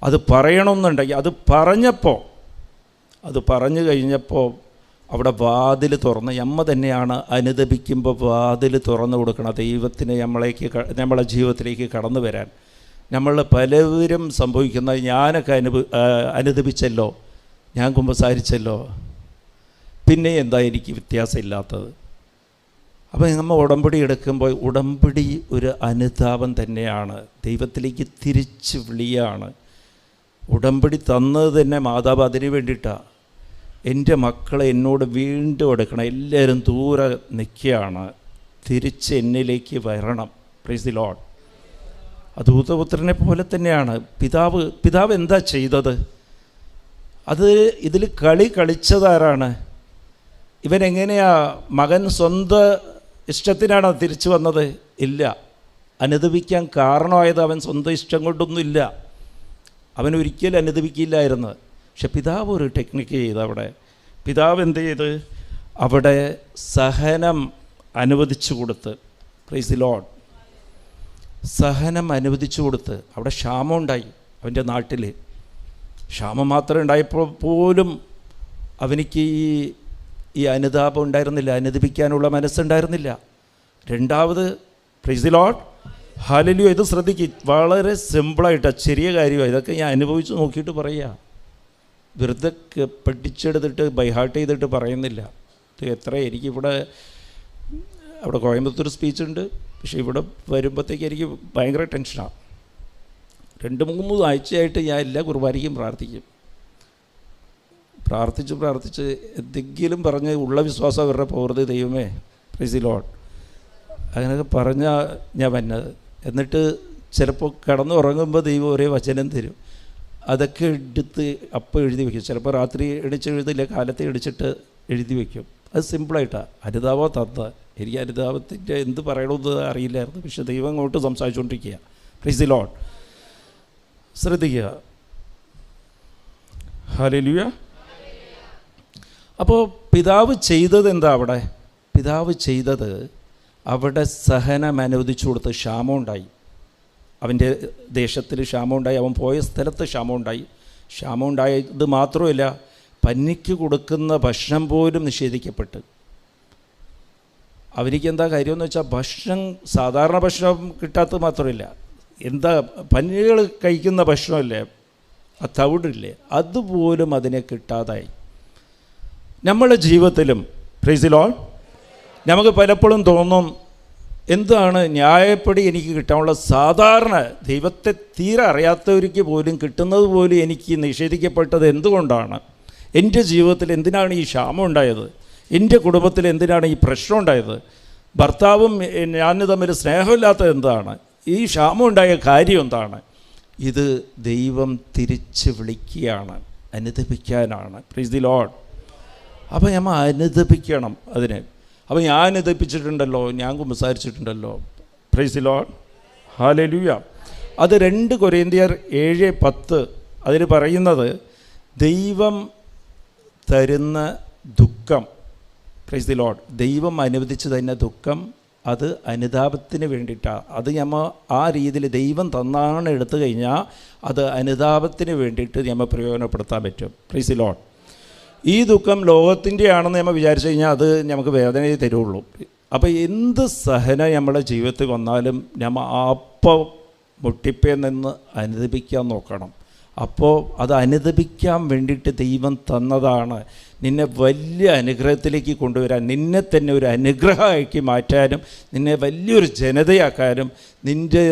അത് പറയണമെന്നുണ്ടെങ്കിൽ അത് പറഞ്ഞു കഴിഞ്ഞപ്പോൾ അവിടെ വാതിൽ തുറന്ന്, അമ്മ തന്നെയാണ് അനുദപിക്കുമ്പോൾ വാതിൽ തുറന്നു കൊടുക്കണം ദൈവത്തിന് നമ്മളെ ജീവിതത്തിലേക്ക് കടന്നു വരാൻ. നമ്മൾ പലവരും സംഭവിക്കുന്ന, ഞാനൊക്കെ അനുദപിച്ചല്ലോ, ഞാൻ കുമ്പസാരിച്ചല്ലോ, പിന്നെ എന്താ എനിക്ക് വ്യത്യാസമില്ലാത്തത്? അപ്പോൾ നമ്മൾ ഉടമ്പടി എടുക്കുമ്പോൾ ഉടമ്പടി ഒരു അനുതാപം തന്നെയാണ്, ദൈവത്തിലേക്ക് തിരിച്ച് വിളിയാണ്. ഉടമ്പടി തന്നത് തന്നെ മാതാവ് അതിന് വേണ്ടിയിട്ടാണ്. എൻ്റെ മക്കളെ എന്നോട് വീണ്ടും എടുക്കണം, എല്ലാവരും ദൂരെ നിൽക്കുകയാണ്, തിരിച്ച് എന്നിലേക്ക് വരണം. Price the Lord. ദൂതപുത്രനെ പോലെ തന്നെയാണ് പിതാവ് എന്താ ചെയ്തത്? അത് ഇതിൽ കളിച്ചതാരാണ്? ഇവനെങ്ങനെയാ മകൻ സ്വന്തം ഇഷ്ടത്തിനാണോ തിരിച്ചു വന്നത്? ഇല്ല. അനുദപിക്കാൻ കാരണമായത് അവൻ സ്വന്തം ഇഷ്ടം കൊണ്ടൊന്നുമില്ല, അവൻ ഒരിക്കലും അനുദപിക്കില്ലായിരുന്നു. പക്ഷെ പിതാവ് ഒരു ടെക്നിക്ക് ചെയ്ത് അവിടെ, പിതാവ് എന്ത് ചെയ്ത് അവിടെ സഹനം അനുവദിച്ചു കൊടുത്ത്. Price the Lord. സഹനം അനുവദിച്ചു കൊടുത്ത്. അവിടെ ക്ഷാമം ഉണ്ടായി അവൻ്റെ നാട്ടിൽ. ക്ഷാമം മാത്രം ഉണ്ടായപ്പോൾ പോലും അവനിക്ക് ഈ അനുതാപം ഉണ്ടായിരുന്നില്ല, അനുദപിക്കാനുള്ള മനസ്സുണ്ടായിരുന്നില്ല. രണ്ടാമത്, പ്രൈസ് ദി ലോർഡ്, ഹല്ലേലൂയ. ഇത് ശ്രദ്ധിക്കുക, വളരെ സിമ്പിളായിട്ടാണ്, ചെറിയ കാര്യമാണ്. ഇതൊക്കെ ഞാൻ അനുഭവിച്ച് നോക്കിയിട്ട് പറയുക, വെറുതെ പഠിച്ചെടുത്തിട്ട് ബൈഹാർട്ട് ചെയ്തിട്ട് പറയുന്നില്ല. ഇത് എത്ര എനിക്കിവിടെ അവിടെ കോയമ്പത്തൂർ സ്പീച്ചുണ്ട്, പക്ഷേ ഇവിടെ വരുമ്പോഴത്തേക്ക് എനിക്ക് ഭയങ്കര ടെൻഷനാണ്. 2-3 ആഴ്ചയായിട്ട് ഞാൻ എല്ലാ കുർബാനയ്ക്കും പ്രാർത്ഥിച്ച് എന്തെങ്കിലും പറഞ്ഞ് ഉള്ള വിശ്വാസം അവരുടെ പോകരുത് ദൈവമേ, പ്രൈസ് ദി ലോർഡ്, അങ്ങനെയൊക്കെ പറഞ്ഞാൽ ഞാൻ വന്നത്. എന്നിട്ട് ചിലപ്പോൾ കിടന്നുറങ്ങുമ്പോൾ ദൈവം ഒരേ വചനം തരും, അതൊക്കെ എടുത്ത് അപ്പോൾ എഴുതി വയ്ക്കും. ചിലപ്പോൾ രാത്രി എഴുതില്ല, കാലത്തെ എടിച്ചിട്ട് എഴുതി വയ്ക്കും. അത് സിമ്പിളായിട്ടാണ്. അനുതാപം തന്ന എനിക്ക് അനുതാപത്തിൻ്റെ എന്ത് പറയണമെന്ന് അറിയില്ലായിരുന്നു, പക്ഷേ ദൈവം അങ്ങോട്ട് സംസാരിച്ചുകൊണ്ടിരിക്കുക. Praise the lord. ശ്രദ്ധിക്കുക. ഹല്ലേലൂയ. അപ്പോൾ പിതാവ് ചെയ്തത് എന്താ അവിടെ? പിതാവ് ചെയ്തത് അവിടെ സഹനം അനുവദിച്ചു കൊടുത്ത്. ക്ഷാമം ഉണ്ടായി, അവൻ്റെ ദേശത്തിൽ ക്ഷാമം ഉണ്ടായി, അവൻ പോയ സ്ഥലത്ത് ക്ഷാമം ഉണ്ടായി. ക്ഷാമം ഉണ്ടായത് മാത്രമല്ല, പന്നിക്ക് കൊടുക്കുന്ന ഭക്ഷണം പോലും നിഷേധിക്കപ്പെട്ട്. അവർക്ക് എന്താ കാര്യമെന്ന് വെച്ചാൽ, ഭക്ഷണം സാധാരണ ഭക്ഷണം കിട്ടാത്തത് മാത്രമല്ല, എന്താ പന്നികൾ കഴിക്കുന്ന ഭക്ഷണമല്ലേ, ആ തവിടില്ലേ, അതുപോലും അതിനെ കിട്ടാതായി. നമ്മുടെ ജീവിതത്തിലും പ്രൈസ് ദി ലോർഡ് നമുക്ക് പലപ്പോഴും തോന്നും, എന്താണ് ന്യായപ്പടി എനിക്ക് കിട്ടാനുള്ള, സാധാരണ ദൈവത്തെ തീരെ അറിയാത്തവർക്ക് പോലും കിട്ടുന്നത് പോലും എനിക്ക് നിഷേധിക്കപ്പെട്ടത് എന്തുകൊണ്ടാണ്? എൻ്റെ ജീവിതത്തിൽ എന്തിനാണ് ഈ ക്ഷാമം ഉണ്ടായത്? എൻ്റെ കുടുംബത്തിൽ എന്തിനാണ് ഈ പ്രശ്നം ഉണ്ടായത്? ഭർത്താവും ഞാനും തമ്മിൽ സ്നേഹമില്ലാത്തത് എന്താണ്? ഈ ക്ഷാമം ഉണ്ടായ കാര്യം എന്താണ്? ഇത് ദൈവം തിരിച്ച് വിളിക്കുകയാണ്, അനുദപിക്കാനാണ്. Price the lord. അപ്പോൾ നമ്മൾ അനുദപിക്കണം അതിന്. അപ്പോൾ ഞാൻ അനുദപിച്ചിട്ടുണ്ടല്ലോ, ഞാൻ കുമ്പസാരിച്ചിട്ടുണ്ടല്ലോ. Praise the lord. ഹല്ലേലൂയ. അത് 2 കൊരിന്ത്യർ 7:10 അതിൽ പറയുന്നത്, ദൈവം തരുന്ന ദുഃഖം, പ്രൈസ് ദി ലോർഡ്, ദൈവം അനുവദിച്ച് തരുന്ന ദുഃഖം അത് അനുതാപത്തിന് വേണ്ടിയിട്ടാണ്. അത് നമ്മൾ ആ രീതിയിൽ ദൈവം തന്നാണ് എടുത്തു കഴിഞ്ഞാൽ അത് അനുതാപത്തിന് വേണ്ടിയിട്ട് നമ്മൾ പ്രയോജനപ്പെടുത്താൻ പറ്റും. Price the Lord. ഈ ദുഃഖം ലോകത്തിൻ്റെ ആണെന്ന് നമ്മൾ വിചാരിച്ചു കഴിഞ്ഞാൽ അത് നമുക്ക് വേദനയെ തരുള്ളൂ. അപ്പോൾ എന്ത് സഹനം നമ്മുടെ ജീവിതത്തിൽ വന്നാലും നമ്മൾ അപ്പം മുട്ടിപ്പേ നിന്ന് അനുദപിക്കാൻ നോക്കണം. അപ്പോൾ അത് അനുദപിക്കാൻ വേണ്ടിയിട്ട് ദൈവം തന്നതാണ്. നിന്നെ വലിയ അനുഗ്രഹത്തിലേക്ക് കൊണ്ടുവരാൻ, നിന്നെ തന്നെ ഒരു അനുഗ്രഹമാക്കി മാറ്റാനും, നിന്നെ വലിയൊരു ജനതയാക്കാനും, നിൻ്റെ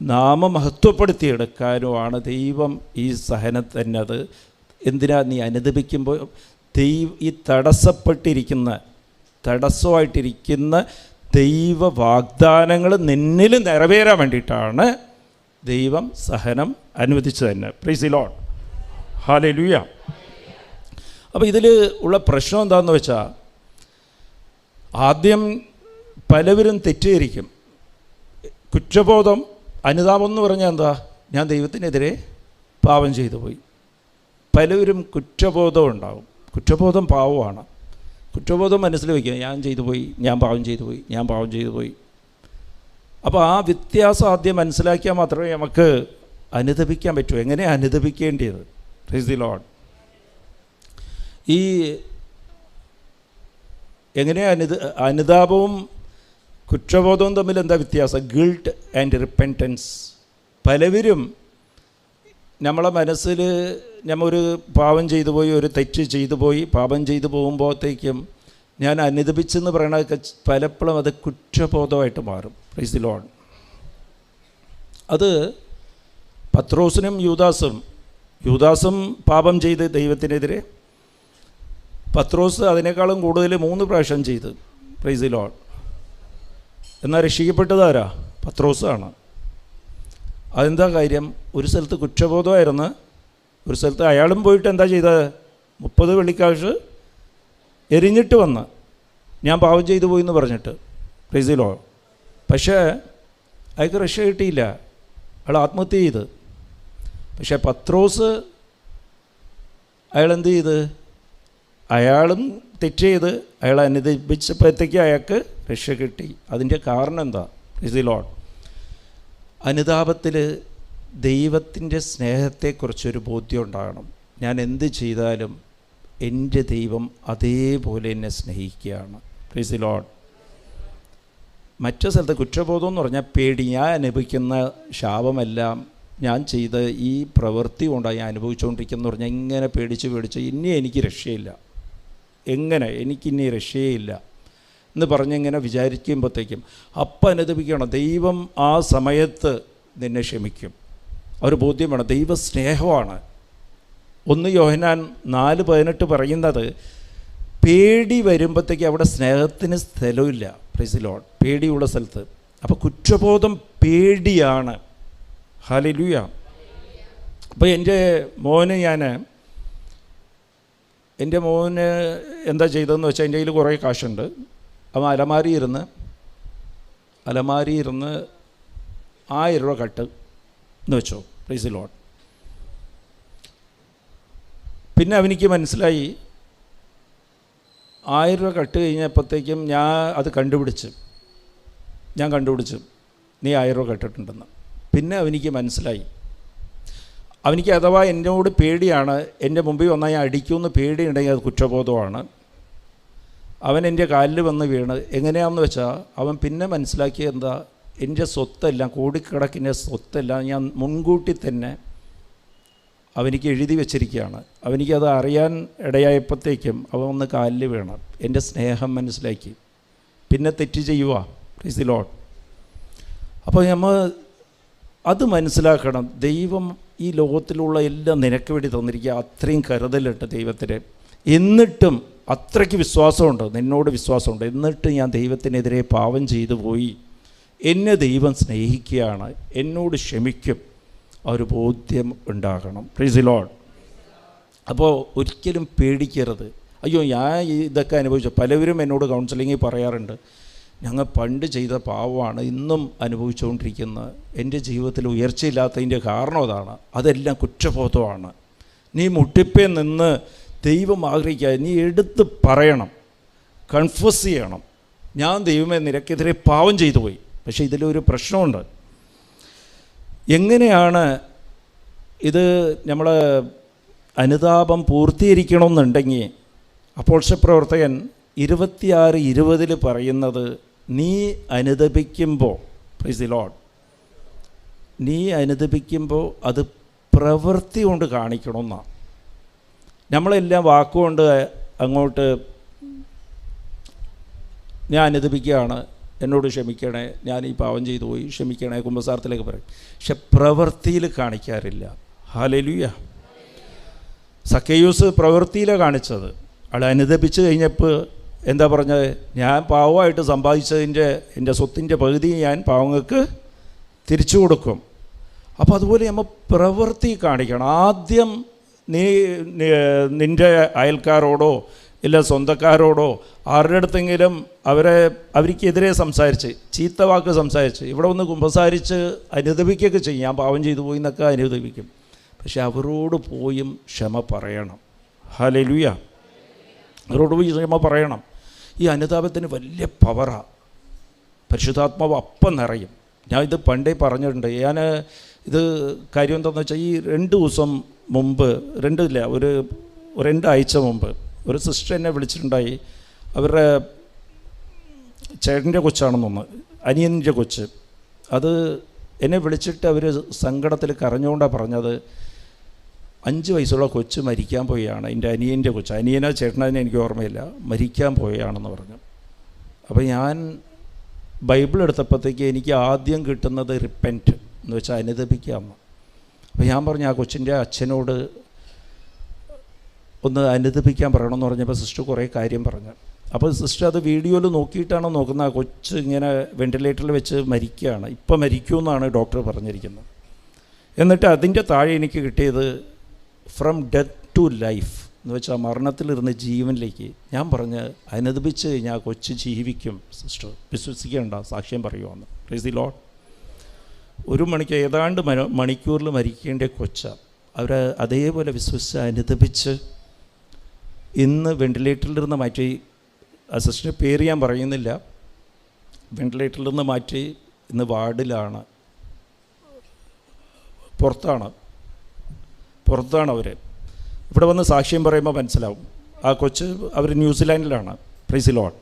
നാമമഹത്വപ്പെടുത്തിയെടുക്കാനുമാണ് ദൈവം ഈ സഹനം തന്നത്. എന്തിനാ? നീ അനുദപിക്കുമ്പോൾ ഈ തടസ്സമായിട്ടിരിക്കുന്ന ദൈവ വാഗ്ദാനങ്ങൾ നിന്നിൽ നിറവേറാൻ വേണ്ടിയിട്ടാണ് ദൈവം സഹനം അനുവദിച്ചു തന്നെ. Price the lord. ഹല്ലേലൂയ. അപ്പോൾ ഇതിൽ ഉള്ള പ്രശ്നം എന്താണെന്ന് വെച്ചാൽ, ആദ്യം പലവരും തെറ്റിദ്ധരിക്കും. കുറ്റബോധം അനുതാപം എന്ന് പറഞ്ഞാൽ എന്താ? ഞാൻ ദൈവത്തിനെതിരെ പാപം ചെയ്തു പോയി. പലരും കുറ്റബോധം ഉണ്ടാകും. കുറ്റബോധം പാവമാണ്. കുറ്റബോധം മനസ്സിൽ വയ്ക്കുക, ഞാൻ ചെയ്തു പോയി, ഞാൻ പാവം ചെയ്തു പോയി, ഞാൻ പാവം ചെയ്തു പോയി. അപ്പോൾ ആ വ്യത്യാസം ആദ്യം മനസ്സിലാക്കിയാൽ മാത്രമേ നമുക്ക് അനുദപിക്കാൻ പറ്റൂ. എങ്ങനെ അനുദപിക്കേണ്ടത്? Price the Lord. ഈ എങ്ങനെ അനുതാപവും കുറ്റബോധവും തമ്മിൽ എന്താ വ്യത്യാസം? Guilt and repentance. പലവരും നമ്മളെ മനസ്സിൽ ഒരു പാപം ചെയ്തു പോയി, ഒരു തെറ്റ് ചെയ്തു പോയി, പാപം ചെയ്തു പോകുമ്പോഴത്തേക്കും ഞാൻ അനുദപിച്ചെന്ന് പറയണതൊക്കെ പലപ്പോഴും അത് കുറ്റബോധമായിട്ട് മാറും. Price the Lord. അത് പത്രോസിനും യൂദാസും പാപം ചെയ്ത് ദൈവത്തിനെതിരെ. പത്രോസ് അതിനേക്കാളും കൂടുതൽ 3 പ്രാവശ്യം ചെയ്ത്. Price the Lord. എന്നാൽ രക്ഷിക്കപ്പെട്ടതാരാ? പത്രോസാണ്. അതെന്താ കാര്യം? ഒരു സ്ഥലത്ത് കുറ്റബോധമായിരുന്നു, ഒരു സ്ഥലത്ത് അയാളും പോയിട്ട് എന്താ ചെയ്തത്? 30 വെള്ളിക്കാശ് എരിഞ്ഞിട്ട് വന്ന് ഞാൻ പാവം ചെയ്തു പോയി എന്ന് പറഞ്ഞിട്ട്. Price the Lord. പക്ഷേ അയാൾക്ക് രക്ഷ കിട്ടിയില്ല, അയാൾ ആത്മഹത്യ ചെയ്ത്. പക്ഷേ പത്രോസ് അയാളെന്ത് ചെയ്ത്? അയാളും തെറ്റ് ചെയ്ത് അയാൾ അനുദപിച്ചപ്പോഴത്തേക്ക് അയാൾക്ക് രക്ഷ കിട്ടി. അതിൻ്റെ കാരണം എന്താ? Price the Lord. അനുതാപത്തിൽ ദൈവത്തിൻ്റെ സ്നേഹത്തെക്കുറിച്ചൊരു ബോധ്യം ഉണ്ടാകണം. ഞാൻ എന്ത് ചെയ്താലും എൻ്റെ ദൈവം അതേപോലെ എന്നെ സ്നേഹിക്കുകയാണ്. Price the Lord. മറ്റു സ്ഥലത്ത് കുറ്റബോധം എന്ന് പറഞ്ഞാൽ പേടി. ഞാൻ അനുഭവിക്കുന്ന ശാപമെല്ലാം ഞാൻ ചെയ്ത ഈ പ്രവൃത്തി കൊണ്ടാണ് ഞാൻ അനുഭവിച്ചുകൊണ്ടിരിക്കുന്നത് പറഞ്ഞാൽ ഇങ്ങനെ പേടിച്ച് ഇനി എനിക്ക് രക്ഷയില്ല, എനിക്കിനി രക്ഷയില്ല എന്ന് പറഞ്ഞിങ്ങനെ വിചാരിക്കുമ്പോഴത്തേക്കും അപ്പം അനുദപിക്കണം. ദൈവം ആ സമയത്ത് നിന്നെ ക്ഷമിക്കും. ഒരു ബോധ്യം വേണം. ദൈവ സ്നേഹമാണ്. 1 യോഹന്നാൻ 4:18 പറയുന്നത് പേടി വരുമ്പോഴത്തേക്ക് അവിടെ സ്നേഹത്തിന് സ്ഥലമില്ല. Price the Lord. പേടിയുള്ള സ്ഥലത്ത്. അപ്പോൾ കുറ്റബോധം പേടിയാണ്. ഹല്ലേലൂയ. അപ്പോൾ എൻ്റെ മോന് എന്താ ചെയ്തതെന്ന് വെച്ചാൽ എൻ്റെ കയ്യിൽ കുറേ കാശുണ്ട്. അവൻ അലമാരി ഇരുന്ന് 1000 രൂപ കട്ട് എന്ന് വെച്ചോ. Price the Lord. പിന്നെ അവനിക്ക് മനസ്സിലായി 1000 രൂപ കട്ട് കഴിഞ്ഞപ്പോഴത്തേക്കും ഞാൻ കണ്ടുപിടിച്ചു നീ 1000 രൂപ കട്ടിട്ടുണ്ടെന്ന്. പിന്നെ അവനിക്ക് മനസ്സിലായി. അവനിക്ക് അഥവാ എന്നോട് പേടിയാണ്, എൻ്റെ മുമ്പിൽ വന്നാൽ ഞാൻ അടിക്കുമെന്ന് പേടിയുണ്ടെങ്കിൽ അത് കുറ്റബോധമാണ്. അവൻ എൻ്റെ കാലിൽ വന്ന് വീണ്. എങ്ങനെയാണെന്ന് വെച്ചാൽ അവൻ പിന്നെ മനസ്സിലാക്കിയത് എന്താ? എൻ്റെ സ്വത്തെല്ലാം, കോടിക്കണക്കിന് സ്വത്തെല്ലാം ഞാൻ മുൻകൂട്ടി തന്നെ അവനിക്ക് എഴുതി വച്ചിരിക്കുകയാണ്. അവനിക്കത് അറിയാൻ ഇടയായപ്പോഴത്തേക്കും അവൻ ഒന്ന് കാലിൽ വീണ്. എൻ്റെ സ്നേഹം മനസ്സിലാക്കി. പിന്നെ തെറ്റ് ചെയ്യുക. Price the lord. അപ്പോൾ നമ്മൾ അത് മനസ്സിലാക്കണം. ദൈവം ഈ ലോകത്തിലുള്ള എല്ലാം നിനക്ക് വേണ്ടി തന്നിരിക്കുക. അത്രയും കരുതലുണ്ട് ദൈവത്തിന്. എന്നിട്ടും അത്രയ്ക്ക് വിശ്വാസമുണ്ട്, നിന്നോട് വിശ്വാസമുണ്ട്. എന്നിട്ട് ഞാൻ ദൈവത്തിനെതിരെ പാപം ചെയ്തു പോയി, എന്നെ ദൈവം സ്നേഹിക്കുകയാണ്, എന്നോട് ക്ഷമിക്കും, ആ ഒരു ബോധ്യം ഉണ്ടാകണം. Price the lord. അപ്പോൾ ഒരിക്കലും പേടിക്കരുത്. അയ്യോ ഞാൻ ഇതൊക്കെ അനുഭവിച്ചു. പലവരും എന്നോട് കൗൺസിലിങ്ങിൽ പറയാറുണ്ട്, ഞങ്ങൾ പണ്ട് ചെയ്ത പാവമാണ് ഇന്നും അനുഭവിച്ചുകൊണ്ടിരിക്കുന്നത്, എൻ്റെ ജീവിതത്തിൽ ഉയർച്ചയില്ലാത്തതിൻ്റെ കാരണം അതാണ്, അതെല്ലാം കുറ്റബോധമാണ്. നീ മുട്ടിപ്പേ നിന്ന് ദൈവം ആഗ്രഹിക്കുക, നീ എടുത്ത് പറയണം, കൺഫസ് ചെയ്യണം, ഞാൻ ദൈവമേ നിനക്കെതിരെ പാവം ചെയ്തു പോയി. പക്ഷേ ഇതിലൊരു പ്രശ്നമുണ്ട്. എങ്ങനെയാണ് ഇത് നമ്മൾ അനുതാപം പൂർത്തീകരിക്കണമെന്നുണ്ടെങ്കിൽ അപ്പോസ്തലപ്രവർത്തകൻ 26:20 പറയുന്നത്, നീ അനുദപിക്കുമ്പോൾ, പ്രൈസ് ദി ലോർഡ്, നീ അനുദപിക്കുമ്പോൾ അത് പ്രവൃത്തി കൊണ്ട് കാണിക്കണമെന്നാണ്. നമ്മളെല്ലാം വാക്കുകൊണ്ട് അങ്ങോട്ട് ഞാൻ അനുദപിക്കുകയാണ്, എന്നോട് ക്ഷമിക്കണേ, ഞാൻ ഈ പാവം ചെയ്തു പോയി, ക്ഷമിക്കണേ, കുമ്പസാരത്തിലേക്ക് പറയും. പക്ഷെ പ്രവൃത്തിയിൽ കാണിക്കാറില്ല. ഹല്ലേലൂയ. സക്കൈയൂസ് പ്രവൃത്തിയിലാണ് കാണിച്ചത്. ആൾ അനുദപിച്ച് കഴിഞ്ഞപ്പോൾ എന്താ പറഞ്ഞത്? ഞാൻ പാവമായിട്ട് സമ്പാദിച്ചതിൻ്റെ എൻ്റെ സ്വത്തിൻ്റെ പകുതി ഞാൻ പാവങ്ങൾക്ക് തിരിച്ചു കൊടുക്കും. അപ്പോൾ അതുപോലെ നമ്മൾ പ്രവൃത്തി കാണിക്കണം. ആദ്യം നീ നിൻ്റെ അയൽക്കാരോടോ ഇല്ല സ്വന്തക്കാരോടോ ആരുടെ അടുത്തെങ്കിലും അവർക്കെതിരെ സംസാരിച്ച് ചീത്ത വാക്ക് സംസാരിച്ച് ഇവിടെ ഒന്ന് കുമ്പസാരിച്ച് അനുദപിക്കുകയൊക്കെ ചെയ്യും. ഞാൻ പാവം ചെയ്തു പോയി എന്നൊക്കെ അനുദപിക്കും. പക്ഷെ അവരോട് പോയും ക്ഷമ പറയണം. ഹല്ലേലൂയ. അവരോട് പോയി ക്ഷമ പറയണം. ഈ അനുതാപത്തിന് വലിയ പവറാണ്. പരിശുദ്ധാത്മാവ് അപ്പം നിറയും. ഞാൻ ഇത് പണ്ടേ പറഞ്ഞിട്ടുണ്ട്. ഞാൻ ഇത് കാര്യം എന്താണെന്ന് വെച്ചാൽ ഈ 2 ദിവസം മുമ്പ്, 2 ആഴ്ച മുമ്പ് ഒരു സിസ്റ്റർ എന്നെ വിളിച്ചിട്ടുണ്ടായി. അവരുടെ ചേട്ടൻ്റെ കൊച്ചാണെന്നൊന്ന്, അനിയൻ്റെ കൊച്ച്. അത് എന്നെ വിളിച്ചിട്ട് അവർ സങ്കടത്തിൽ കരഞ്ഞുകൊണ്ടാണ് പറഞ്ഞത്, 5 വയസ്സുള്ള കൊച്ച് മരിക്കാൻ പോയാണ്. എൻ്റെ അനിയൻ്റെ കൊച്ച്, അനിയനോ ചേട്ടനതിനെ എനിക്ക് ഓർമ്മയില്ല, മരിക്കാൻ പോയാണെന്ന് പറഞ്ഞു. അപ്പോൾ ഞാൻ ബൈബിൾ എടുത്തപ്പോഴത്തേക്ക് എനിക്ക് ആദ്യം കിട്ടുന്നത് റിപ്പൻറ്റ് എന്ന് വെച്ചാൽ അനുദപിക്കാമെന്ന്. അപ്പോൾ ഞാൻ പറഞ്ഞു ആ കൊച്ചിൻ്റെ അച്ഛനോട് ഒന്ന് അനുദപിക്കാൻ പറയണമെന്ന് പറഞ്ഞപ്പോൾ സിസ്റ്റർ കുറേ കാര്യം പറഞ്ഞു. അപ്പോൾ സിസ്റ്റർ അത് വീഡിയോയിൽ നോക്കിയിട്ടാണ് നോക്കുന്നത്. ആ കൊച്ച് ഇങ്ങനെ വെൻറ്റിലേറ്ററിൽ വെച്ച് മരിക്കുകയാണ്, ഇപ്പം മരിക്കുമെന്നാണ് ഡോക്ടർ പറഞ്ഞിരിക്കുന്നത്. എന്നിട്ട് അതിൻ്റെ താഴെ എനിക്ക് കിട്ടിയത് ഫ്രം ഡെത്ത് ടു ലൈഫ് എന്ന് വെച്ചാൽ മരണത്തിലിരുന്ന് ജീവനിലേക്ക്. ഞാൻ പറഞ്ഞ് അനുദപിച്ച് കഴിഞ്ഞാൽ ആ കൊച്ച് ജീവിക്കും സിസ്റ്റർ, വിശ്വസിക്കേണ്ട, സാക്ഷ്യം പറയുവാന്ന്. Price the Lord. 1 മണിക്ക് ഏതാണ്ട് മണിക്കൂറിൽ മരിക്കേണ്ട കൊച്ച അവർ അതേപോലെ വിശ്വസിച്ച് അനുദപിച്ച് ഇന്ന് വെൻറ്റിലേറ്ററിൽ നിന്ന് മാറ്റി, സിസ്റ്ററിൻ്റെ പേര് ഞാൻ പറയുന്നില്ല, വെൻറ്റിലേറ്ററിൽ നിന്ന് മാറ്റി ഇന്ന് വാർഡിലാണ്, പുറത്താണ് അവർ. ഇവിടെ വന്ന് സാക്ഷ്യം പറയുമ്പോൾ മനസ്സിലാവും. ആ കൊച്ച് അവർ ന്യൂസിലാൻഡിലാണ്. Praise the lord.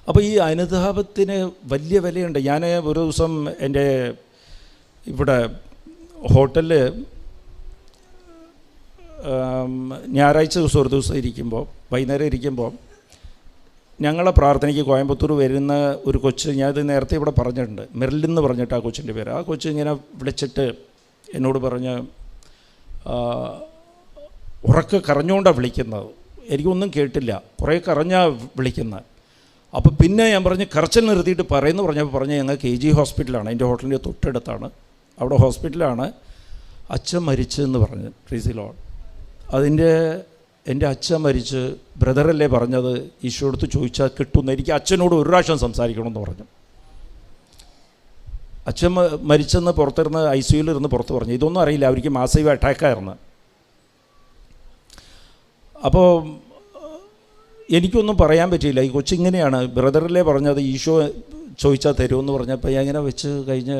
അപ്പോൾ ഈ അനുതാപത്തിന് വലിയ വിലയുണ്ട്. ഞാൻ ഒരു ദിവസം എൻ്റെ ഇവിടെ ഹോട്ടലിൽ ഞായറാഴ്ച ദിവസം ഒരു ദിവസം ഇരിക്കുമ്പോൾ, വൈകുന്നേരം ഇരിക്കുമ്പോൾ ഞങ്ങളെ പ്രാർത്ഥനയ്ക്ക് കോയമ്പത്തൂർ വരുന്ന ഒരു കൊച്ച്, ഞാനത് നേരത്തെ ഇവിടെ പറഞ്ഞിട്ടുണ്ട്, മെറിലെന്ന് പറഞ്ഞിട്ട് ആ കൊച്ചിൻ്റെ പേര്. ആ കൊച്ച് ഇങ്ങനെ വിളിച്ചിട്ട് എന്നോട് പറഞ്ഞ് ഉറക്കെ കരഞ്ഞുകൊണ്ടാണ് വിളിക്കുന്നത്, എനിക്കൊന്നും കേട്ടില്ല, കുറേ കരഞ്ഞാണ് വിളിക്കുന്നത്. അപ്പോൾ പിന്നെ ഞാൻ പറഞ്ഞ് കരച്ചിൽ നിർത്തിയിട്ട് പറയുന്നു പറഞ്ഞപ്പോൾ ഞങ്ങൾ KG ഹോസ്പിറ്റലാണ്, എൻ്റെ ഹോട്ടലിൻ്റെ തൊട്ടടുത്താണ്, അവിടെ ഹോസ്പിറ്റലാണ്, അച്ഛൻ മരിച്ചെന്ന് പറഞ്ഞ്. Price the Lord. എൻ്റെ അച്ഛൻ മരിച്ച്, ബ്രദറല്ലേ പറഞ്ഞത്, ഈശോ അടുത്ത് ചോദിച്ചാൽ കിട്ടുമെന്ന്, എനിക്ക് അച്ഛനോട് ഒരു പ്രാവശ്യം സംസാരിക്കണമെന്ന് പറഞ്ഞു. അച്ഛൻ മരിച്ചെന്ന് പുറത്തിരുന്ന് ICUവിലിരുന്ന് പുറത്ത് പറഞ്ഞു. ഇതൊന്നും അറിയില്ല, അവർക്ക് മാസീവ് അറ്റാക്കായിരുന്നു. അപ്പോൾ എനിക്കൊന്നും പറയാൻ പറ്റിയില്ല. ഈ കൊച്ചിങ്ങനെയാണ്, ബ്രദറിലെ പറഞ്ഞത് ഈശോ ചോദിച്ചാൽ തരുമെന്ന് പറഞ്ഞപ്പോൾ ഞാൻ ഇങ്ങനെ വെച്ച് കഴിഞ്ഞ്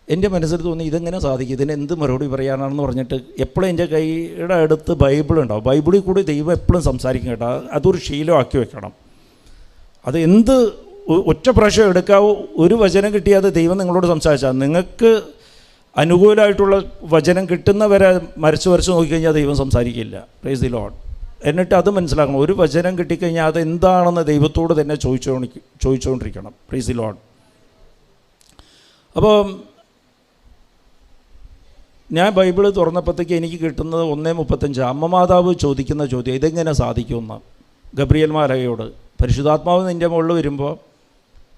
എൻ്റെ മനസ്സിൽ തോന്നി ഇതെങ്ങനെ സാധിക്കും, ഇതിന് എന്ത് മറുപടി പറയാനാണെന്ന് പറഞ്ഞിട്ട് എപ്പോഴും എൻ്റെ കൈയുടെ അടുത്ത് ബൈബിളുണ്ടാവും. ബൈബിളിൽ കൂടി ദൈവം എപ്പോഴും സംസാരിക്കും കേട്ടോ. അതൊരു ശീലമാക്കി വെക്കണം. അത് എന്ത് ഒറ്റ പ്രാവശ്യം എടുക്കാവോ, ഒരു വചനം കിട്ടിയാൽ ദൈവം നിങ്ങളോട് സംസാരിച്ചാൽ, നിങ്ങൾക്ക് അനുകൂലമായിട്ടുള്ള വചനം കിട്ടുന്നവരെ മരച്ച് നോക്കിക്കഴിഞ്ഞാൽ ദൈവം സംസാരിക്കില്ല. Price the Lord. എന്നിട്ട് അത് മനസ്സിലാക്കണം, ഒരു വചനം കിട്ടിക്കഴിഞ്ഞാൽ അത് എന്താണെന്ന് ദൈവത്തോട് തന്നെ ചോദിച്ചുകൊണ്ടിരിക്കണം. Price the lord. അപ്പോൾ ഞാൻ ബൈബിൾ തുറന്നപ്പോഴത്തേക്ക് എനിക്ക് കിട്ടുന്നത് 1:35 അമ്മ മാതാവ് ചോദിക്കുന്ന ചോദ്യം, ഇതെങ്ങനെ സാധിക്കുമെന്ന് ഗബ്രിയേൽ മാലാഖയോട്. പരിശുദ്ധാത്മാവ് നിൻ്റെ മുകളിൽ വരുമ്പോൾ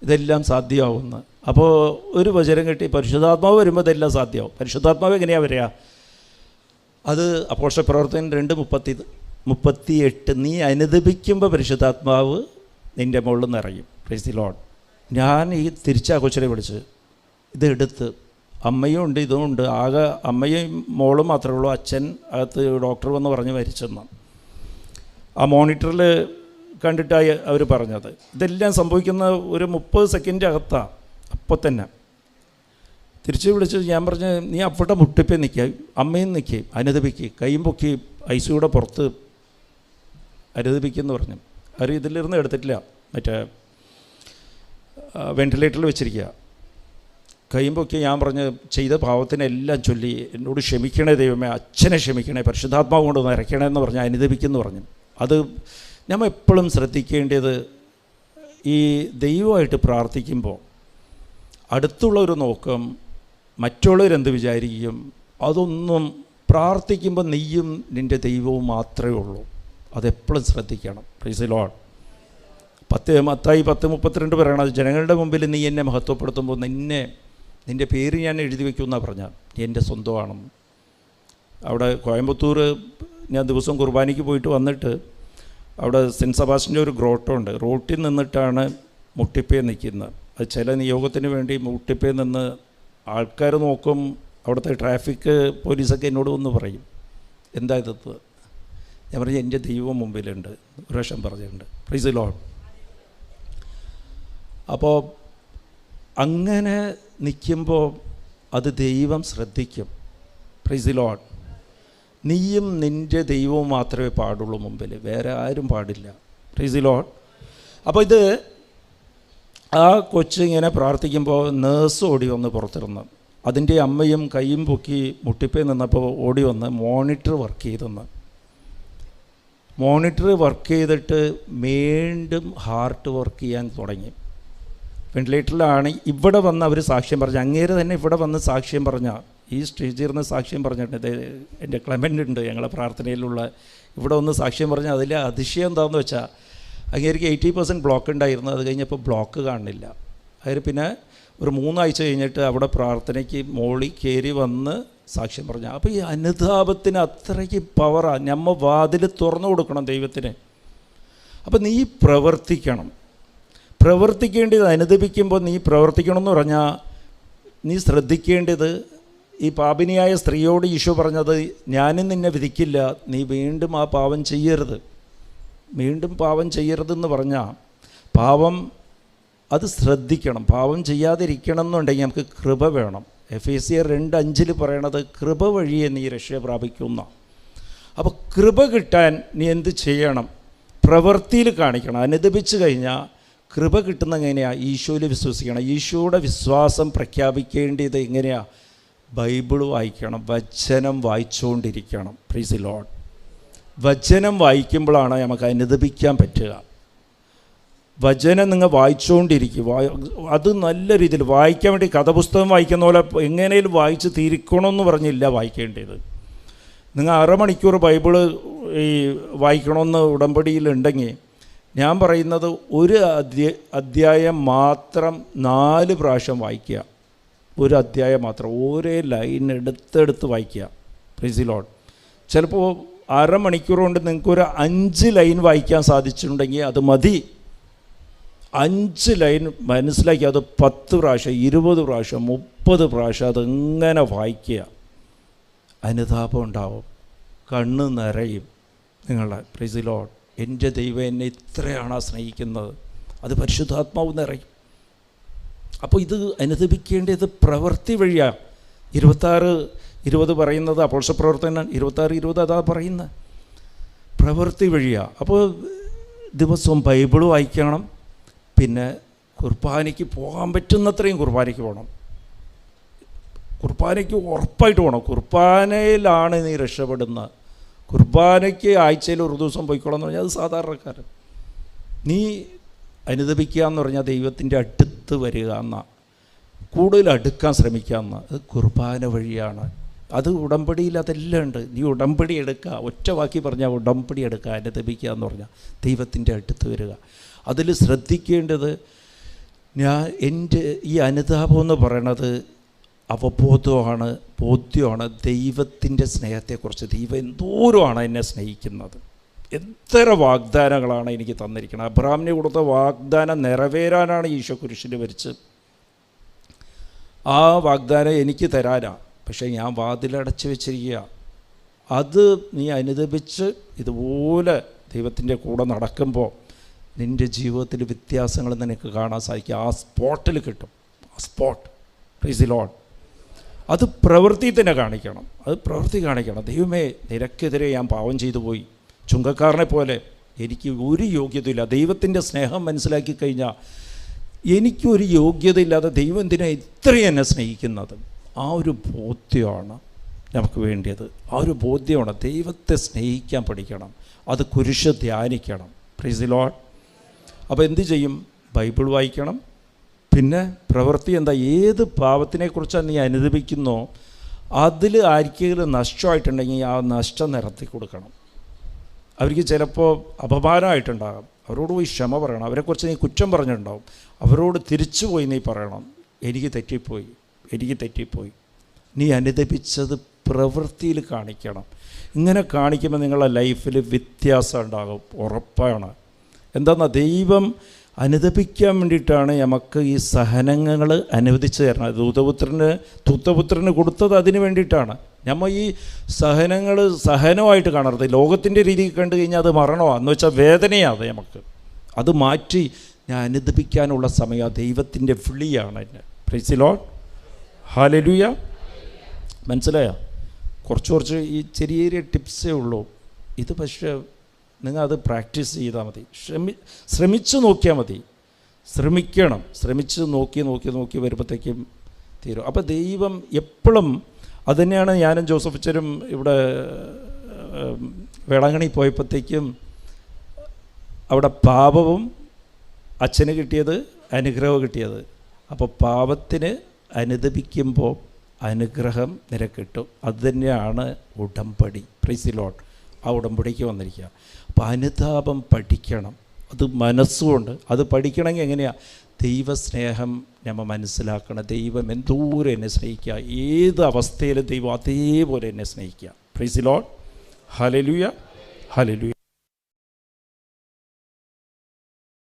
ഇതെല്ലാം സാധ്യമാവുമെന്ന്. അപ്പോൾ ഒരു വചനം കിട്ടി, പരിശുദ്ധാത്മാവ് വരുമ്പോൾ ഇതെല്ലാം സാധ്യമാവും. പരിശുദ്ധാത്മാവ് എങ്ങനെയാണ് വരിക? അത് അപ്പോസ്തല പ്രവർത്തനം 2:38 നീ അനുദപിക്കുമ്പോൾ പരിശുദ്ധാത്മാവ് നിൻ്റെ മുകളിൽ നിറയും. Price the Lord. ഞാൻ ഈ തിരിച്ചാ കൊച്ചിനെ വിളിച്ച് ഇതെടുത്ത്, അമ്മയും ഉണ്ട് ഇതും ഉണ്ട്, ആകെ അമ്മയും മോളും മാത്രമേ ഉള്ളൂ, അച്ഛൻ അകത്ത് ഡോക്ടർ വന്ന് പറഞ്ഞ് മരിച്ചെന്ന് ആ മോണിറ്ററിൽ കണ്ടിട്ടായി അവർ പറഞ്ഞത്. ഇതെല്ലാം സംഭവിക്കുന്ന ഒരു 30 സെക്കൻഡ് അകത്താണ്. അപ്പോൾ തന്നെ തിരിച്ച് വിളിച്ച് ഞാൻ പറഞ്ഞ് നീ അവിടെ മുട്ടിപ്പേ നിൽക്കുക, അമ്മയും നിൽക്കുക, അനുദപിക്കുക, കൈയും പൊക്കി ICUയുടെ പുറത്ത് അനുദപിക്കുമെന്ന് പറഞ്ഞു. അവർ ഇതിലിരുന്ന് എടുത്തിട്ടില്ല, മറ്റേ വെൻറ്റിലേറ്ററിൽ വെച്ചിരിക്കുക. കൈയും പൊക്കി ഞാൻ പറഞ്ഞ് ചെയ്ത പാവത്തിനെല്ലാം ചൊല്ലി എന്നോട് ക്ഷമിക്കണേ ദൈവമേ, അച്ഛനെ ക്ഷമിക്കണേ, പരിശുദ്ധാത്മാവ് കൊണ്ട് നിറയ്ക്കണേ എന്ന് പറഞ്ഞ് അനുദപിക്കുമെന്ന് പറഞ്ഞു. അത് നമ്മൾ എപ്പോഴും ശ്രദ്ധിക്കേണ്ടത്, ഈ ദൈവമായിട്ട് പ്രാർത്ഥിക്കുമ്പോൾ അടുത്തുള്ളൊരു നോക്കം, മറ്റുള്ളവരെന്ത് വിചാരിക്കും, അതൊന്നും പ്രാർത്ഥിക്കുമ്പോൾ നീയും നിൻ്റെ ദൈവവും മാത്രമേ ഉള്ളൂ. അതെപ്പോഴും ശ്രദ്ധിക്കണം. Price the Lord. മത്തായി 10:32 പറയണത്, ജനങ്ങളുടെ മുമ്പിൽ നീ എന്നെ മഹത്വപ്പെടുത്തുമ്പോൾ നിൻ്റെ പേര് ഞാൻ എഴുതി വയ്ക്കുമെന്നാണ് പറഞ്ഞാൽ നീ എൻ്റെ സ്വന്തമാണെന്ന്. അവിടെ കോയമ്പത്തൂർ ഞാൻ ദിവസം കുർബാനയ്ക്ക് പോയിട്ട് വന്നിട്ട് അവിടെ സെൻറ്റ് സെബാസ്റ്റ്യൻ്റെ ഒരു ഗ്രോട്ടോ ഉണ്ട്. റോട്ടിൽ നിന്നിട്ടാണ് മുട്ടിപ്പേ നിൽക്കുന്നത്. അത് ചില നിയോഗത്തിന് വേണ്ടി മുട്ടിപ്പേ നിന്ന് ആൾക്കാർ നോക്കും. അവിടുത്തെ ട്രാഫിക് പോലീസൊക്കെ എന്നോട് ഒന്ന് പറയും, എന്താ ഇത്? ഞാൻ പറഞ്ഞു, എൻ്റെ ദൈവം മുമ്പിലുണ്ട്. ഒരു പ്രാവശ്യം പറഞ്ഞിട്ടുണ്ട്. Price the lord. അപ്പോൾ അങ്ങനെ നിൽക്കുമ്പോൾ അത് ദൈവം ശ്രദ്ധിക്കും. Price the Lord. നീയും നിൻ്റെ ദൈവവും മാത്രമേ പാടുള്ളൂ മുമ്പിൽ, വേറെ ആരും പാടില്ല. Price the lord. അപ്പോൾ ഇത് ആ കൊച്ചിങ്ങനെ പ്രാർത്ഥിക്കുമ്പോൾ നേഴ്സ് ഓടി വന്ന് പുറത്തിരുന്ന്, അതിൻ്റെ അമ്മയും കൈയും പൊക്കി മുട്ടിപ്പേ നിന്നപ്പോൾ ഓടി വന്ന് മോണിറ്റർ വർക്ക് ചെയ്തെന്ന്. മോണിറ്റർ വർക്ക് ചെയ്തിട്ട് വീണ്ടും ഹാർട്ട് വർക്ക് ചെയ്യാൻ തുടങ്ങി. വെന്റിലേറ്ററിലാണ്. ഇവിടെ വന്ന് അവർ സാക്ഷ്യം പറഞ്ഞ, അങ്ങേര് തന്നെ ഇവിടെ വന്ന് സാക്ഷ്യം പറഞ്ഞ, ഈ സ്റ്റേജിൽ ഇരുന്ന് സാക്ഷ്യം പറഞ്ഞിട്ടുണ്ട്. എൻ്റെ ക്ലെമൻ്റ് ഉണ്ട് ഞങ്ങളെ പ്രാർത്ഥനയിലുള്ള, ഇവിടെ ഒന്ന് സാക്ഷ്യം പറഞ്ഞ. അതിൽ അതിശയം എന്താണെന്ന് വെച്ചാൽ, അങ്ങേർക്ക് 80% ബ്ലോക്ക് ഉണ്ടായിരുന്നു. അത് കഴിഞ്ഞപ്പോൾ ബ്ലോക്ക് കാണുന്നില്ല. അതിൽ പിന്നെ ഒരു 3 ആഴ്ച കഴിഞ്ഞിട്ട് അവിടെ പ്രാർത്ഥനയ്ക്ക് മോളി കയറി വന്ന് സാക്ഷ്യം പറഞ്ഞു. അപ്പോൾ ഈ അനുതാപത്തിന് അത്രയ്ക്ക് പവറാണ്. നമ്മ വാതിൽ തുറന്നു കൊടുക്കണം ദൈവത്തിന്. അപ്പോൾ നീ പ്രവർത്തിക്കണം. പ്രവർത്തിക്കേണ്ടത് അനുദപിക്കുമ്പോൾ നീ പ്രവർത്തിക്കണമെന്ന് പറഞ്ഞാൽ നീ ശ്രദ്ധിക്കേണ്ടത്, ഈ പാപിനിയായ സ്ത്രീയോട് ഈശോ പറഞ്ഞത്, ഞാനും നിന്നെ വിധിക്കില്ല, നീ വീണ്ടും ആ പാപം ചെയ്യരുത്, വീണ്ടും പാപം ചെയ്യരുതെന്ന് പറഞ്ഞാൽ പാപം അത് ശ്രദ്ധിക്കണം. പാപം ചെയ്യാതിരിക്കണം എന്നുണ്ടെങ്കിൽ നമുക്ക് കൃപ വേണം. എഫേസ്യർ 2:5 പറയണത് കൃപ വഴിയെ നീ രക്ഷ പ്രാപിക്കുന്ന. അപ്പോൾ കൃപ കിട്ടാൻ നീ എന്ത് ചെയ്യണം? പ്രവൃത്തിയിൽ കാണിക്കണം. അനുദപിച്ച് കഴിഞ്ഞാൽ കൃപ കിട്ടുന്ന എങ്ങനെയാണ്? ഈശോയിൽ വിശ്വസിക്കണം. ഈശോയുടെ വിശ്വാസം പ്രഖ്യാപിക്കേണ്ടത് എങ്ങനെയാണ്? ബൈബിൾ വായിക്കണം, വചനം വായിച്ചുകൊണ്ടിരിക്കണം. Price the Lord. വചനം വായിക്കുമ്പോഴാണ് നമുക്ക് അനുദപിക്കാൻ പറ്റുക. വചനം നിങ്ങൾ വായിച്ചുകൊണ്ടിരിക്കും. അത് നല്ല രീതിയിൽ വായിക്കാൻ വേണ്ടി കഥപുസ്തകം വായിക്കുന്ന പോലെ എങ്ങനെയും വായിച്ച് തീരിക്കണമെന്ന് പറഞ്ഞില്ല വായിക്കേണ്ടത്. നിങ്ങൾ 6 മണിക്കൂർ ബൈബിള് ഈ വായിക്കണമെന്ന് ഉടമ്പടിയിലുണ്ടെങ്കിൽ, ഞാൻ പറയുന്നത് ഒരു അധ്യായം മാത്രം 4 പ്രാവശ്യം വായിക്കുക. ഒരു അധ്യായം മാത്രം, ഒരേ ലൈൻ എടുത്തെടുത്ത് വായിക്കുക. Price the Lord. ചിലപ്പോൾ 1/2 മണിക്കൂർ കൊണ്ട് നിങ്ങൾക്കൊരു 5 ലൈൻ വായിക്കാൻ സാധിച്ചിട്ടുണ്ടെങ്കിൽ അത് മതി. 5 ലൈൻ മനസ്സിലാക്കി അത് 10 പ്രാവശ്യം, 20 പ്രാവശ്യം, 30 പ്രാവശ്യം അതെങ്ങനെ വായിക്കുക. അനുതാപം ഉണ്ടാവും, കണ്ണ് നിറയും നിങ്ങളുടെ. Price the Lord. എൻ്റെ ദൈവം എന്നെ ഇത്രയാണ് സ്നേഹിക്കുന്നത്, അത് പരിശുദ്ധാത്മാവ് നിറയും. അപ്പോൾ ഇത് അനുദപിക്കേണ്ടത് പ്രവൃത്തി വഴിയാണ്. 26:20 പറയുന്നത് അപ്പോസ്തലപ്രവർത്തനം 26:20 അതാ പറയുന്നത്, പ്രവൃത്തി വഴിയാണ്. അപ്പോൾ ദിവസവും ബൈബിൾ വായിക്കണം. പിന്നെ കുർബാനയ്ക്ക് പോകാൻ പറ്റുന്നത്രയും കുർബാനയ്ക്ക് പോകണം. കുർബാനയ്ക്ക് ഉറപ്പായിട്ട് പോകണം. കുർബാനയിലാണ് നീ രക്ഷപ്പെടുന്നത്. കുർബാനയ്ക്ക് ആഴ്ചയിൽ ഒരു ദിവസം പോയിക്കോളാം എന്ന് പറഞ്ഞാൽ അത് സാധാരണക്കാരൻ. നീ അനുദപിക്കുക എന്ന് പറഞ്ഞാൽ ദൈവത്തിൻ്റെ അടുത്ത് വരിക എന്നാണ്, കൂടുതൽ അടുക്കാൻ ശ്രമിക്കുക എന്നാണ്. അത് കുർബാന വഴിയാണ്. അത് ഉടമ്പടിയിൽ അതെല്ലാം ഉണ്ട്. നീ ഉടമ്പടി എടുക്കുക. ഒറ്റ വാക്കി പറഞ്ഞാൽ ഉടമ്പടി എടുക്കുക. അനുദപിക്കുക എന്ന് പറഞ്ഞാൽ ദൈവത്തിൻ്റെ അടുത്ത് വരിക. അതിൽ ശ്രദ്ധിക്കേണ്ടത്, എൻ്റെ ഈ അനുതാപം എന്ന് പറയണത് അവബോധമാണ്, ബോധ്യമാണ് ദൈവത്തിൻ്റെ സ്നേഹത്തെക്കുറിച്ച്. ദൈവം എന്തോരമാണ് എന്നെ സ്നേഹിക്കുന്നത്, എത്ര വാഗ്ദാനങ്ങളാണ് എനിക്ക് തന്നിരിക്കുന്നത്. അബ്രഹാമിന് കൊടുത്ത വാഗ്ദാനം നിറവേറാനാണ് ഈശോ കുരിശിൽ മരിച്ചത്. ആ വാഗ്ദാനം എനിക്ക് തരാനാണ്, പക്ഷേ ഞാൻ വാതിലടച്ച് വെച്ചിരിക്കുക. അത് നീ അനുദപിച്ച് ഇതുപോലെ ദൈവത്തിൻ്റെ കൂടെ നടക്കുമ്പോൾ നിൻ്റെ ജീവിതത്തിൽ വ്യത്യാസങ്ങൾ നിനക്ക് കാണാൻ സാധിക്കും. ആ സ്പോട്ടിൽ കിട്ടും. ആ സ്പോട്ട്. Price the Lord. അത് പ്രവൃത്തി തന്നെ കാണിക്കണം. അത് പ്രവൃത്തി കാണിക്കണം. ദൈവമേ, നിനക്കെതിരെ ഞാൻ പാവം ചെയ്തു പോയി, ചുങ്കക്കാരനെ പോലെ എനിക്ക് ഒരു യോഗ്യതയില്ല. ദൈവത്തിൻ്റെ സ്നേഹം മനസ്സിലാക്കി കഴിഞ്ഞാൽ എനിക്കൊരു യോഗ്യതയില്ലാതെ ദൈവം എന്തിനാണ് ഇത്രയും എന്നെ സ്നേഹിക്കുന്നത്? ആ ഒരു ബോധ്യമാണ് നമുക്ക് വേണ്ടിയത്. ആ ഒരു ബോധ്യമാണ്. ദൈവത്തെ സ്നേഹിക്കാൻ പഠിക്കണം. അത് കുരിശ് ധ്യാനിക്കണം. Praise the lord. അപ്പോൾ എന്ത് ചെയ്യും? ബൈബിൾ വായിക്കണം. പിന്നെ പ്രവൃത്തി എന്താ? ഏത് പാപത്തിനെക്കുറിച്ചാണ് നീ അനുദപിക്കുന്നോ അതിൽ ആർക്കെങ്കിലും നഷ്ടമായിട്ടുണ്ടെങ്കിൽ ആ നഷ്ടം നിരത്തി കൊടുക്കണം. അവർക്ക് ചിലപ്പോൾ അപമാനമായിട്ടുണ്ടാകും. അവരോട് പോയി ക്ഷമ പറയണം. അവരെക്കുറിച്ച് നീ കുറ്റം പറഞ്ഞിട്ടുണ്ടാവും. അവരോട് തിരിച്ചു പോയി നീ പറയണം, എനിക്ക് തെറ്റിപ്പോയി, എനിക്ക് തെറ്റിപ്പോയി. നീ അനുദപിച്ചത് പ്രവൃത്തിയിൽ കാണിക്കണം. ഇങ്ങനെ കാണിക്കുമ്പോൾ നിങ്ങളുടെ ലൈഫിൽ വ്യത്യാസം ഉണ്ടാകും, ഉറപ്പാണ്. എന്താണെന്നാ, ദൈവം അനുദപിക്കാൻ വേണ്ടിയിട്ടാണ് നമുക്ക് ഈ സഹനങ്ങൾ അനുവദിച്ചു തരണം. ദൂതപുത്രന് കൊടുത്തത് അതിന് വേണ്ടിയിട്ടാണ്. നമ്മൾ ഈ സഹനങ്ങൾ സഹനമായിട്ട് കാണരുത്. ലോകത്തിൻ്റെ രീതിയിൽ കണ്ടു കഴിഞ്ഞാൽ അത് മരണമാണ്, എന്ന് വെച്ചാൽ വേദനയാണ്. നമുക്ക് അത് മാറ്റി ഞാൻ അനുദപിക്കാനുള്ള സമയം ദൈവത്തിൻ്റെ വിളിയാണ് എന്നെ. Price the lord, hallelujah. മനസ്സിലായോ? കുറച്ച് ഈ ചെറിയ ചെറിയ ടിപ്സേ ഉള്ളൂ ഇത്. പക്ഷേ നിങ്ങൾ അത് പ്രാക്ടീസ് ചെയ്താൽ മതി, ശ്രമിച്ചു നോക്കിയാൽ മതി. ശ്രമിച്ച് നോക്കി വരുമ്പോഴത്തേക്കും തീരും. അപ്പോൾ ദൈവം എപ്പോഴും അത് തന്നെയാണ്. ഞാനും ജോസഫ് അച്ഛനും ഇവിടെ വേളാങ്കണ്ണി പോയപ്പോഴത്തേക്കും അവിടെ പാപവും അച്ഛന് കിട്ടിയത്, അനുഗ്രഹവും കിട്ടിയത്. അപ്പോൾ പാപത്തിന് അനുദപിക്കുമ്പോൾ അനുഗ്രഹം നിനക്കിട്ടും. അത് തന്നെയാണ് ഉടമ്പടി. Price the Lord. ആ ഉടമ്പടിക്ക് വന്നിരിക്കുക. അപ്പോൾ അനുതാപം പഠിക്കണം, അത് മനസ്സുകൊണ്ട്. അത് പഠിക്കണമെങ്കിൽ എങ്ങനെയാണ്? ദൈവസ്നേഹം നമ്മൾ മനസ്സിലാക്കണം. ദൈവം എന്തോരം എന്നെ സ്നേഹിക്കുക, ഏത് അവസ്ഥയിലും ദൈവം അതേപോലെ എന്നെ സ്നേഹിക്കുക. Price the lord, hallelujah, hallelujah.